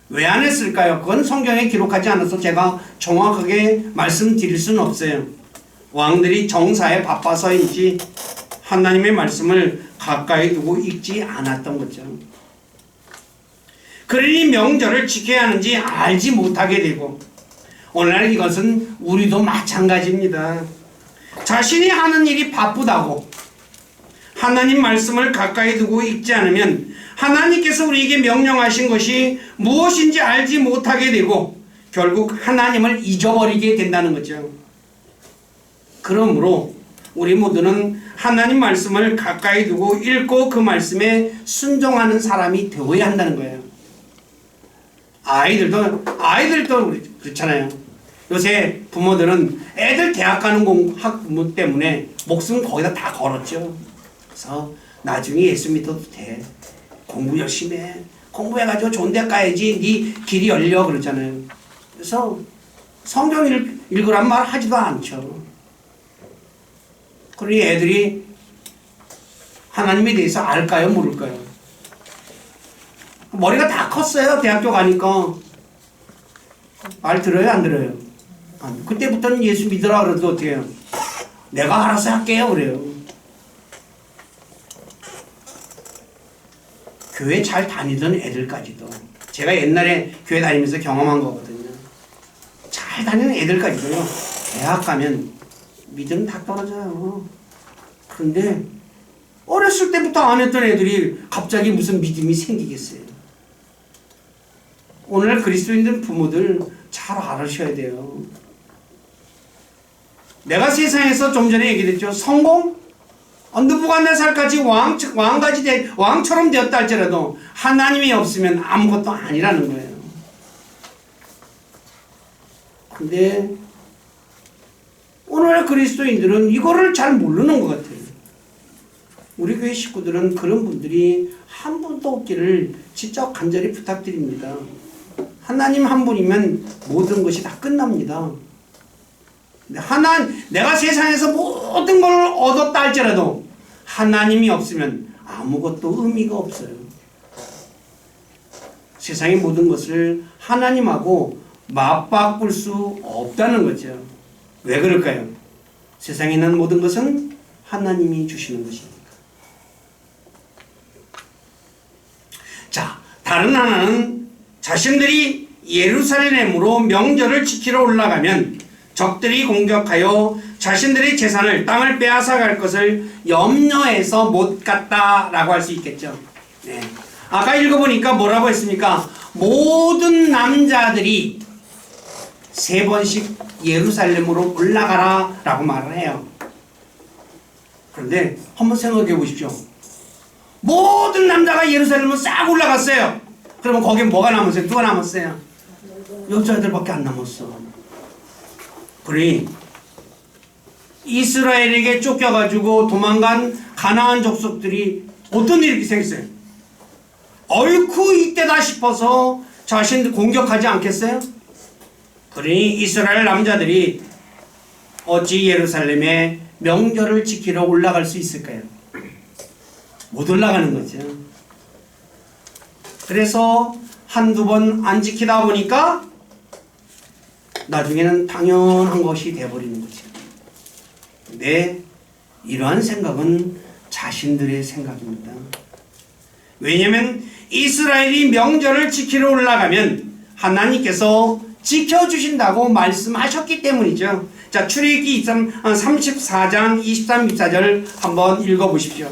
왜 안 했을까요? 그건 성경에 기록하지 않아서 제가 정확하게 말씀드릴 수는 없어요. 왕들이 정사에 바빠서인지 하나님의 말씀을 가까이 두고 읽지 않았던 거죠. 그러니 명절을 지켜야 하는지 알지 못하게 되고, 오늘날 이것은 우리도 마찬가지입니다. 자신이 하는 일이 바쁘다고 하나님 말씀을 가까이 두고 읽지 않으면 하나님께서 우리에게 명령하신 것이 무엇인지 알지 못하게 되고 결국 하나님을 잊어버리게 된다는 거죠. 그러므로 우리 모두는 하나님 말씀을 가까이 두고 읽고 그 말씀에 순종하는 사람이 되어야 한다는 거예요. 아이들도 그렇잖아요. 요새 부모들은 애들 대학 가는 학부 때문에 목숨 거기다 다 걸었죠. 그래서 나중에 예수 믿어도 돼. 공부 열심히 해. 공부해가지고 좋은 데 가야지 네 길이 열려 그러잖아요. 그래서 성경 읽으란 말 하지도 않죠. 그러니 애들이 하나님에 대해서 알까요? 모를까요? 머리가 다 컸어요. 대학교 가니까. 말 들어요? 안 들어요? 그때부터는 예수 믿으라 그래도 어떻게 해요? 내가 알아서 할게요 그래요. 교회 잘 다니던 애들까지도, 제가 옛날에 교회 다니면서 경험한 거거든요. 잘 다니는 애들까지도요, 대학 가면 믿음 다 떨어져요. 그런데 어렸을 때부터 안 했던 애들이 갑자기 무슨 믿음이 생기겠어요. 오늘 그리스도인들 부모들 잘 알으셔야 돼요. 내가 세상에서 좀 전에 얘기했죠. 성공? 느부갓네살까지 왕처럼 되었다 할지라도 하나님이 없으면 아무것도 아니라는 거예요. 근데 오늘 그리스도인들은 이거를 잘 모르는 것 같아요. 우리 교회 식구들은 그런 분들이 한 분도 없기를 진짜 간절히 부탁드립니다. 하나님 한 분이면 모든 것이 다 끝납니다. 내가 세상에서 모든 걸 얻었다 할지라도 하나님이 없으면 아무것도 의미가 없어요. 세상의 모든 것을 하나님하고 맞바꿀 수 없다는 거죠. 왜 그럴까요? 세상에 있는 모든 것은 하나님이 주시는 것이니까. 자, 다른 하나는 자신들이 예루살렘으로 명절을 지키러 올라가면 적들이 공격하여 자신들의 재산을, 땅을 빼앗아갈 것을 염려해서 못 갔다라고 할 수 있겠죠. 네. 아까 읽어보니까 뭐라고 했습니까? 모든 남자들이 3번씩 예루살렘으로 올라가라 라고 말을 해요. 그런데 한번 생각해 보십시오. 모든 남자가 예루살렘으로 싹 올라갔어요. 그러면 거기에 뭐가 남았어요? 누가 남았어요? 여자들밖에 안 남았어. 그러니 이스라엘에게 쫓겨가지고 도망간 가나안 족속들이 어떤 일이 생겼어요? 얼쿠 이때다 싶어서 자신들 공격하지 않겠어요? 그러니 이스라엘 남자들이 어찌 예루살렘에 명절을 지키러 올라갈 수 있을까요? 못 올라가는 거죠. 그래서 한두 번 안 지키다 보니까 나중에는 당연한 것이 되어버리는 거죠. 근데 이러한 생각은 자신들의 생각입니다. 왜냐하면 이스라엘이 명절을 지키러 올라가면 하나님께서 지켜주신다고 말씀하셨기 때문이죠. 자, 출애굽기 34장 23, 24절 한번 읽어보십시오.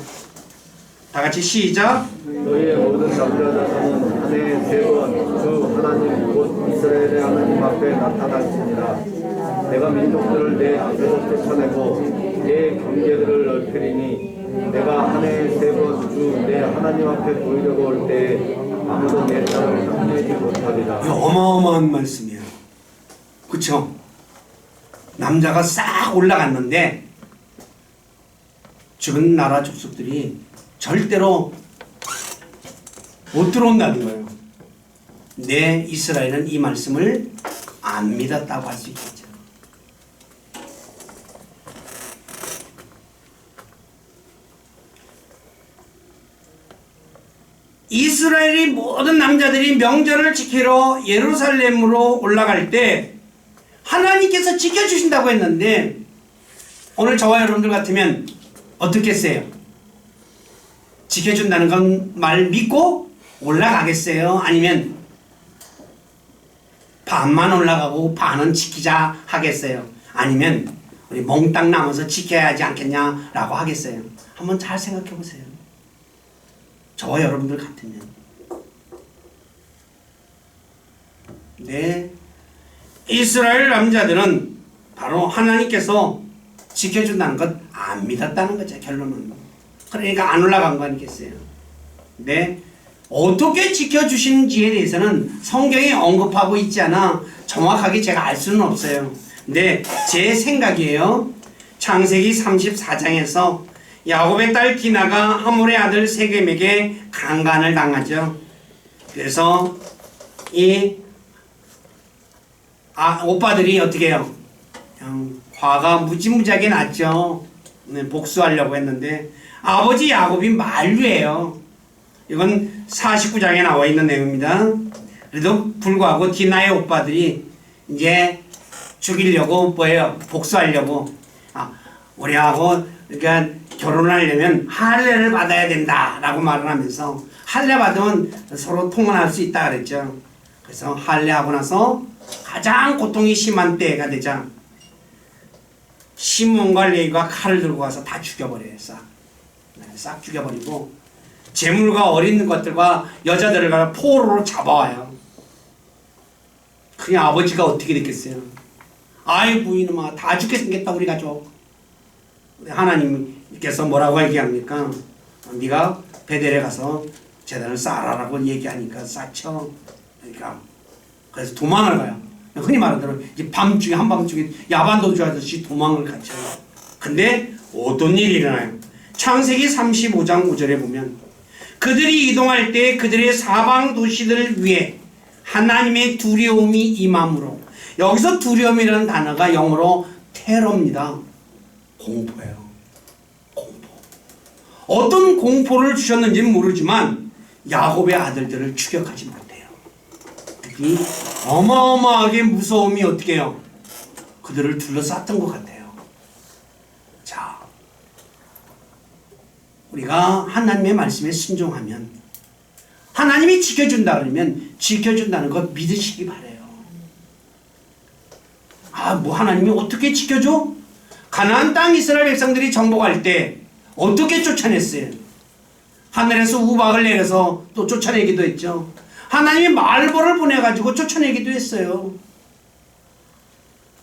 다 같이 시작. 너희의 모든 남자자손은 한 해에 3번 주 하나님 곧 이스라엘의 하나님 앞에 나타날지니라. 내가 민족들을 내 앞에서 쫓아내고 내 경계들을 넓히리니 내가 한 해에 3번 주 내 하나님 앞에 보이려고 올 때에 아무도 내 땅을 탐내지 못하리라. 이거 어마어마한 말씀이에요. 그쵸? 남자가 싹 올라갔는데 주변 나라 족속들이 절대로 못 들어온다는 거예요. 내 이스라엘은 이 말씀을 안 믿었다고 할 수 있겠죠. 이스라엘이 모든 남자들이 명절을 지키러 예루살렘으로 올라갈 때 하나님께서 지켜주신다고 했는데 오늘 저와 여러분들 같으면 어떻게 했어요? 지켜준다는 건 말 믿고 올라가겠어요? 아니면 반만 올라가고 반은 지키자 하겠어요? 아니면 우리 몽땅 남아서 지켜야 하지 않겠냐라고 하겠어요? 한번 잘 생각해 보세요. 저와 여러분들 같으면. 네, 이스라엘 남자들은 바로 하나님께서 지켜준다는 것 안 믿었다는 거죠. 결론은. 그러니까 안 올라간 거 아니겠어요? 네, 어떻게 지켜주시는지에 대해서는 성경에 언급하고 있지 않아 정확하게 제가 알 수는 없어요. 근데 제 생각이에요. 창세기 34장에서 야곱의 딸 디나가 하몰의 아들 세겜에게 강간을 당하죠. 그래서 이 오빠들이 어떻게 해요? 그냥 화가 무지무지하게 났죠. 복수하려고 했는데 아버지 야곱이 만류해요. 이건 49장에 나와 있는 내용입니다. 그래도 불구하고 디나의 오빠들이 이제 죽이려고 뭐예요? 복수하려고 우리하고 그러니까 결혼하려면 할례를 받아야 된다라고 말을 하면서 할례 받으면 서로 통혼할 수 있다 그랬죠. 그래서 할례하고 나서 가장 고통이 심한 때가 되자 시몬과 레위가 칼을 들고 와서 다 죽여버려요. 싹 죽여버리고 재물과 어린 것들과 여자들을 가서 포로로 잡아와요. 그냥 아버지가 어떻게 됐겠어요? 아이고 이놈아 다 죽게 생겼다 우리 가족. 하나님께서 뭐라고 얘기합니까? 네가 베델에 가서 제단을 쌓아라라고 얘기하니까 쌓죠. 그러니까 그래서 도망을 가요. 흔히 말하는 대로 이제 밤중에 한밤중에 야반도주 하듯이 도망을 가죠. 근데 어떤 일이 일어나요? 창세기 35장 5절에 보면 그들이 이동할 때 그들의 사방 도시들을 위해 하나님의 두려움이 임함으로, 여기서 두려움이라는 단어가 영어로 테러입니다. 공포예요. 공포. 어떤 공포를 주셨는지는 모르지만 야곱의 아들들을 추격하지 못해요. 특히 어마어마하게 무서움이 어떻게 해요? 그들을 둘러쌌던 것 같아요. 자, 우리가 하나님의 말씀에 순종하면 하나님이 지켜준다 그러면 지켜준다는 것 믿으시기 바라요. 뭐 하나님이 어떻게 지켜줘? 가나안 땅 이스라엘 백성들이 정복할 때 어떻게 쫓아냈어요? 하늘에서 우박을 내려서 또 쫓아내기도 했죠. 하나님이 말벌을 보내가지고 쫓아내기도 했어요.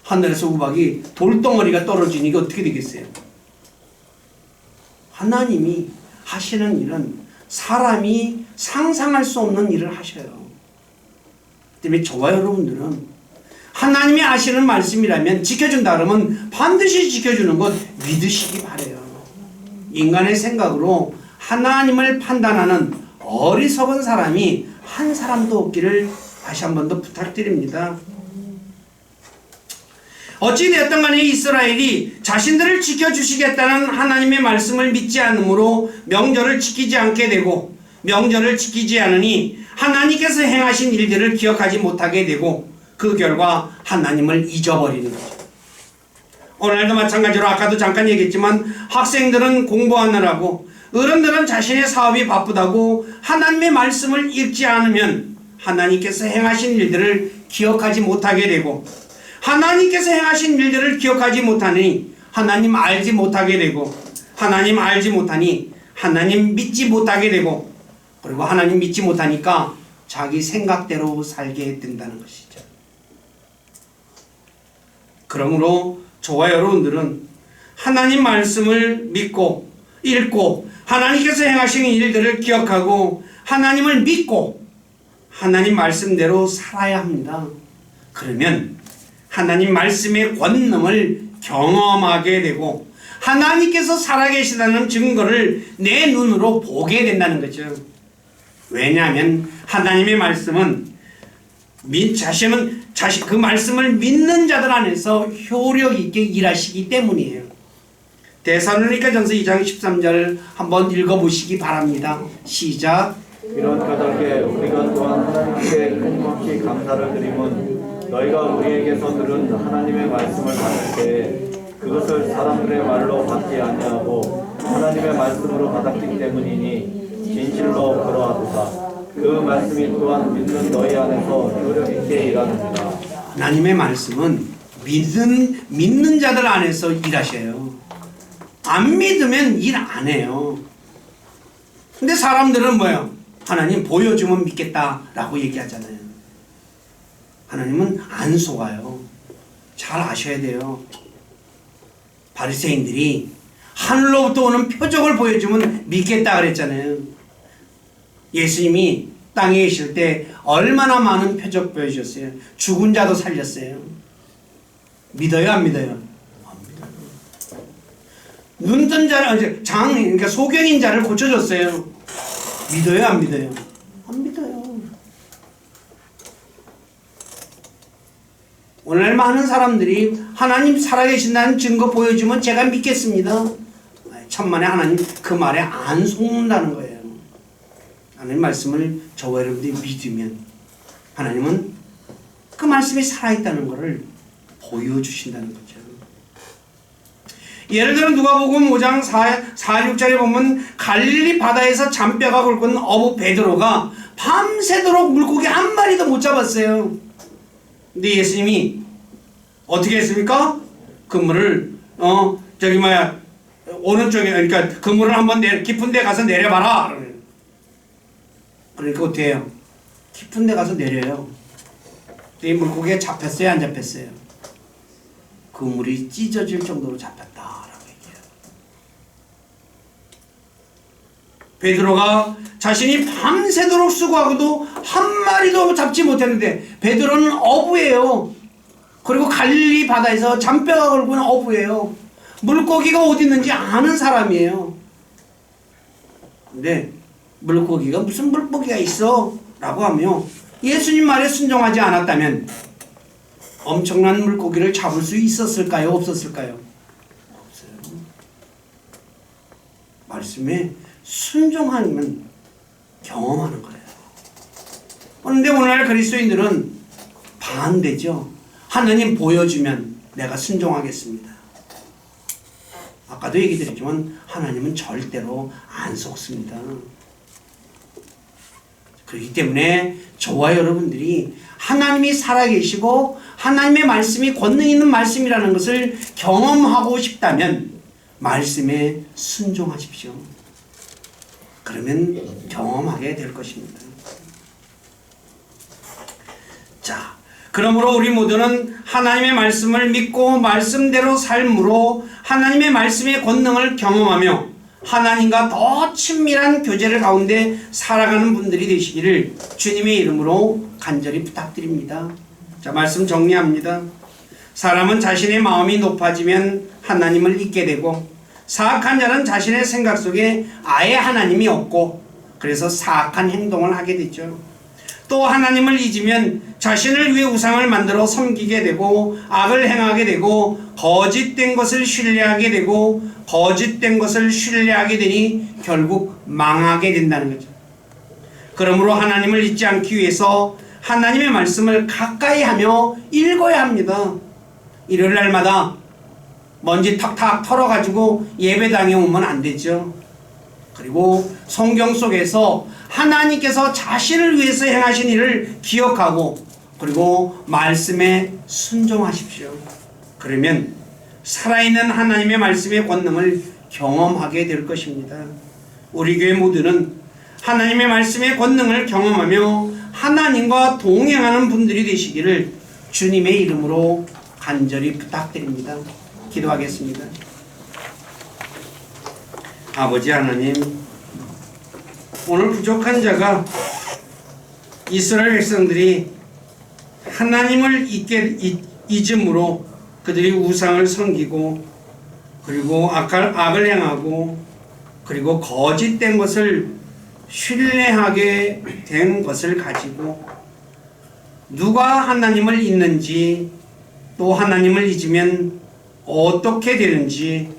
하늘에서 우박이 돌덩어리가 떨어지니까 어떻게 되겠어요? 하나님이 하시는 일은 사람이 상상할 수 없는 일을 하셔요. 때문에 저와 여러분들은 하나님이 하시는 말씀이라면 지켜준다 그러면 반드시 지켜주는 것 믿으시기 바라요. 인간의 생각으로 하나님을 판단하는 어리석은 사람이 한 사람도 없기를 다시 한 번 더 부탁드립니다. 어찌되었든 간에 이스라엘이 자신들을 지켜주시겠다는 하나님의 말씀을 믿지 않으므로 명절을 지키지 않게 되고, 명절을 지키지 않으니 하나님께서 행하신 일들을 기억하지 못하게 되고, 그 결과 하나님을 잊어버리는 거죠. 오늘도 마찬가지로 아까도 잠깐 얘기했지만 학생들은 공부하느라고, 어른들은 자신의 사업이 바쁘다고 하나님의 말씀을 읽지 않으면 하나님께서 행하신 일들을 기억하지 못하게 되고, 하나님께서 행하신 일들을 기억하지 못하니 하나님 알지 못하게 되고, 하나님 알지 못하니 하나님 믿지 못하게 되고, 그리고 하나님 믿지 못하니까 자기 생각대로 살게 된다는 것이죠. 그러므로 저와 여러분들은 하나님 말씀을 믿고 읽고 하나님께서 행하시는 일들을 기억하고 하나님을 믿고 하나님 말씀대로 살아야 합니다. 그러면 하나님 말씀의 권능을 경험하게 되고 하나님께서 살아계시다는 증거를 내 눈으로 보게 된다는 거죠. 왜냐하면 하나님의 말씀은 그 말씀을 믿는 자들 안에서 효력 있게 일하시기 때문이에요. 데살로니가전서 2장 13절 한번 읽어보시기 바랍니다. 시작. 이런 까닭에 우리가 또한 하나님께 끊임없이 감사를 드림은 너희가 우리에게서 들은 하나님의 말씀을 받을 때에 그것을 사람들의 말로 받지 아니하고 하나님의 말씀으로 받았기 때문이니 진실로 그러하도다. 그 말씀이 또한 믿는 너희 안에서 효력 있게 일하느니라. 하나님의 말씀은 믿는 자들 안에서 일하셔요. 안 믿으면 일 안 해요. 근데 사람들은 뭐예요? 하나님 보여주면 믿겠다라고 얘기하잖아요. 하나님은 안 속아요. 잘 아셔야 돼요. 바리새인들이 하늘로부터 오는 표적을 보여주면 믿겠다 그랬잖아요. 예수님이 땅에 계실 때 얼마나 많은 표적 보여주셨어요. 죽은 자도 살렸어요. 믿어요, 안 믿어요? 안 믿어요. 눈 뜬 자를, 그러니까 소경인 자를 고쳐줬어요. 믿어요, 안 믿어요? 안 믿어요. 오늘 많은 사람들이 하나님 살아계신다는 증거 보여주면 제가 믿겠습니다. 천만에 하나님 그 말에 안 속는다는 거예요. 하나님 말씀을 저와 여러분들이 믿으면 하나님은 그 말씀이 살아있다는 것을 보여주신다는 거죠. 예를 들어 누가복음 5장 4, 6절에 보면 갈릴리 바다에서 잔뼈가 굵은 어부 베드로가 밤새도록 물고기 한 마리도 못 잡았어요. 근데 예수님이 어떻게 했습니까? 그물을 오른쪽에, 그러니까 그물을 한번 깊은 데 가서 내려봐라. 그러니까 어떻게 해요? 깊은 데 가서 내려요. 이 물고기가 잡혔어요, 안 잡혔어요? 그물이 찢어질 정도로 잡혔다라고 얘기해요. 베드로가 자신이 밤새도록 수고하고도 한 마리도 잡지 못했는데, 베드로는 어부예요. 그리고 갈릴리 바다에서 잔뼈가 굵은 어부예요. 물고기가 어디 있는지 아는 사람이에요. 근데 물고기가 무슨 물고기가 있어? 라고 하며 예수님 말에 순종하지 않았다면 엄청난 물고기를 잡을 수 있었을까요? 없었을까요? 없어요. 말씀에 순종하면 경험하는 거예요. 그런데 오늘날 그리스도인들은 반대죠. 하나님 보여주면 내가 순종하겠습니다. 아까도 얘기 드렸지만 하나님은 절대로 안 속습니다. 그렇기 때문에 저와 여러분들이 하나님이 살아계시고 하나님의 말씀이 권능 있는 말씀이라는 것을 경험하고 싶다면 말씀에 순종하십시오. 그러면 경험하게 될 것입니다. 자, 그러므로 우리 모두는 하나님의 말씀을 믿고 말씀대로 삶으로 하나님의 말씀의 권능을 경험하며 하나님과 더 친밀한 교제를 가운데 살아가는 분들이 되시기를 주님의 이름으로 간절히 부탁드립니다. 자, 말씀 정리합니다. 사람은 자신의 마음이 높아지면 하나님을 잊게 되고 사악한 자는 자신의 생각 속에 아예 하나님이 없고 그래서 사악한 행동을 하게 되죠. 또 하나님을 잊으면 자신을 위해 우상을 만들어 섬기게 되고 악을 행하게 되고 거짓된 것을 신뢰하게 되고 거짓된 것을 신뢰하게 되니 결국 망하게 된다는 거죠. 그러므로 하나님을 잊지 않기 위해서 하나님의 말씀을 가까이 하며 읽어야 합니다. 일요일 날마다 먼지 탁탁 털어가지고 예배당에 오면 안 되죠. 그리고 성경 속에서 하나님께서 자신을 위해서 행하신 일을 기억하고 그리고 말씀에 순종하십시오. 그러면 살아있는 하나님의 말씀의 권능을 경험하게 될 것입니다. 우리 교회 모두는 하나님의 말씀의 권능을 경험하며 하나님과 동행하는 분들이 되시기를 주님의 이름으로 간절히 부탁드립니다. 기도하겠습니다. 아버지 하나님, 오늘 부족한 자가 이스라엘 백성들이 하나님을 잊음으로 그들이 우상을 섬기고 그리고 악을 행하고 그리고 거짓된 것을 신뢰하게 된 것을 가지고 누가 하나님을 잊는지 또 하나님을 잊으면 어떻게 되는지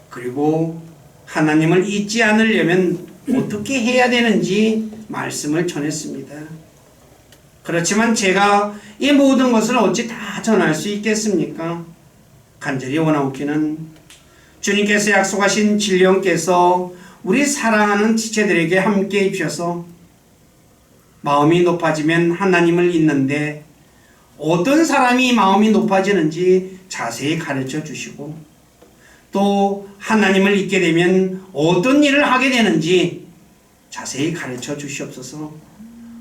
그리고 하나님을 잊지 않으려면 어떻게 해야 되는지 말씀을 전했습니다. 그렇지만 제가 이 모든 것을 어찌 다 전할 수 있겠습니까? 간절히 원하옵기는 주님께서 약속하신 진령께서 우리 사랑하는 지체들에게 함께 해주셔서 마음이 높아지면 하나님을 잊는데 어떤 사람이 마음이 높아지는지 자세히 가르쳐 주시고 또 하나님을 잊게 되면 어떤 일을 하게 되는지 자세히 가르쳐 주시옵소서.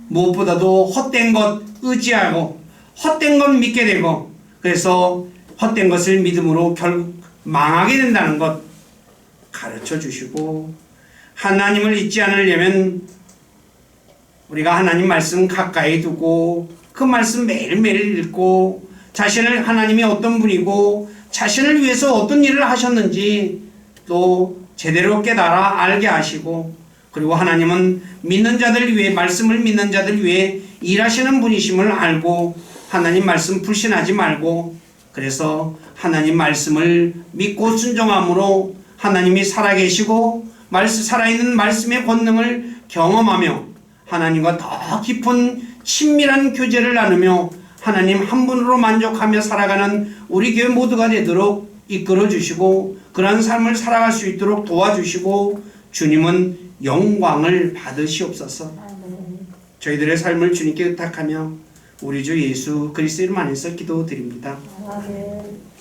무엇보다도 헛된 것 의지하고 헛된 것 믿게 되고 그래서 헛된 것을 믿음으로 결국 망하게 된다는 것 가르쳐 주시고 하나님을 잊지 않으려면 우리가 하나님 말씀 가까이 두고 그 말씀 매일매일 읽고 자신을 하나님이 어떤 분이고 자신을 위해서 어떤 일을 하셨는지 또 제대로 깨달아 알게 하시고 그리고 하나님은 믿는 자들 위해 말씀을 믿는 자들 위해 일하시는 분이심을 알고 하나님 말씀 불신하지 말고 그래서 하나님 말씀을 믿고 순종함으로 하나님이 살아계시고 살아있는 말씀의 권능을 경험하며 하나님과 더 깊은 친밀한 교제를 나누며 하나님 한 분으로 만족하며 살아가는 우리 교회 모두가 되도록 이끌어 주시고 그러한 삶을 살아갈 수 있도록 도와주시고 주님은 영광을 받으시옵소서. 저희들의 삶을 주님께 의탁하며 우리 주 예수 그리스도 이름 안에서 기도드립니다. 아멘.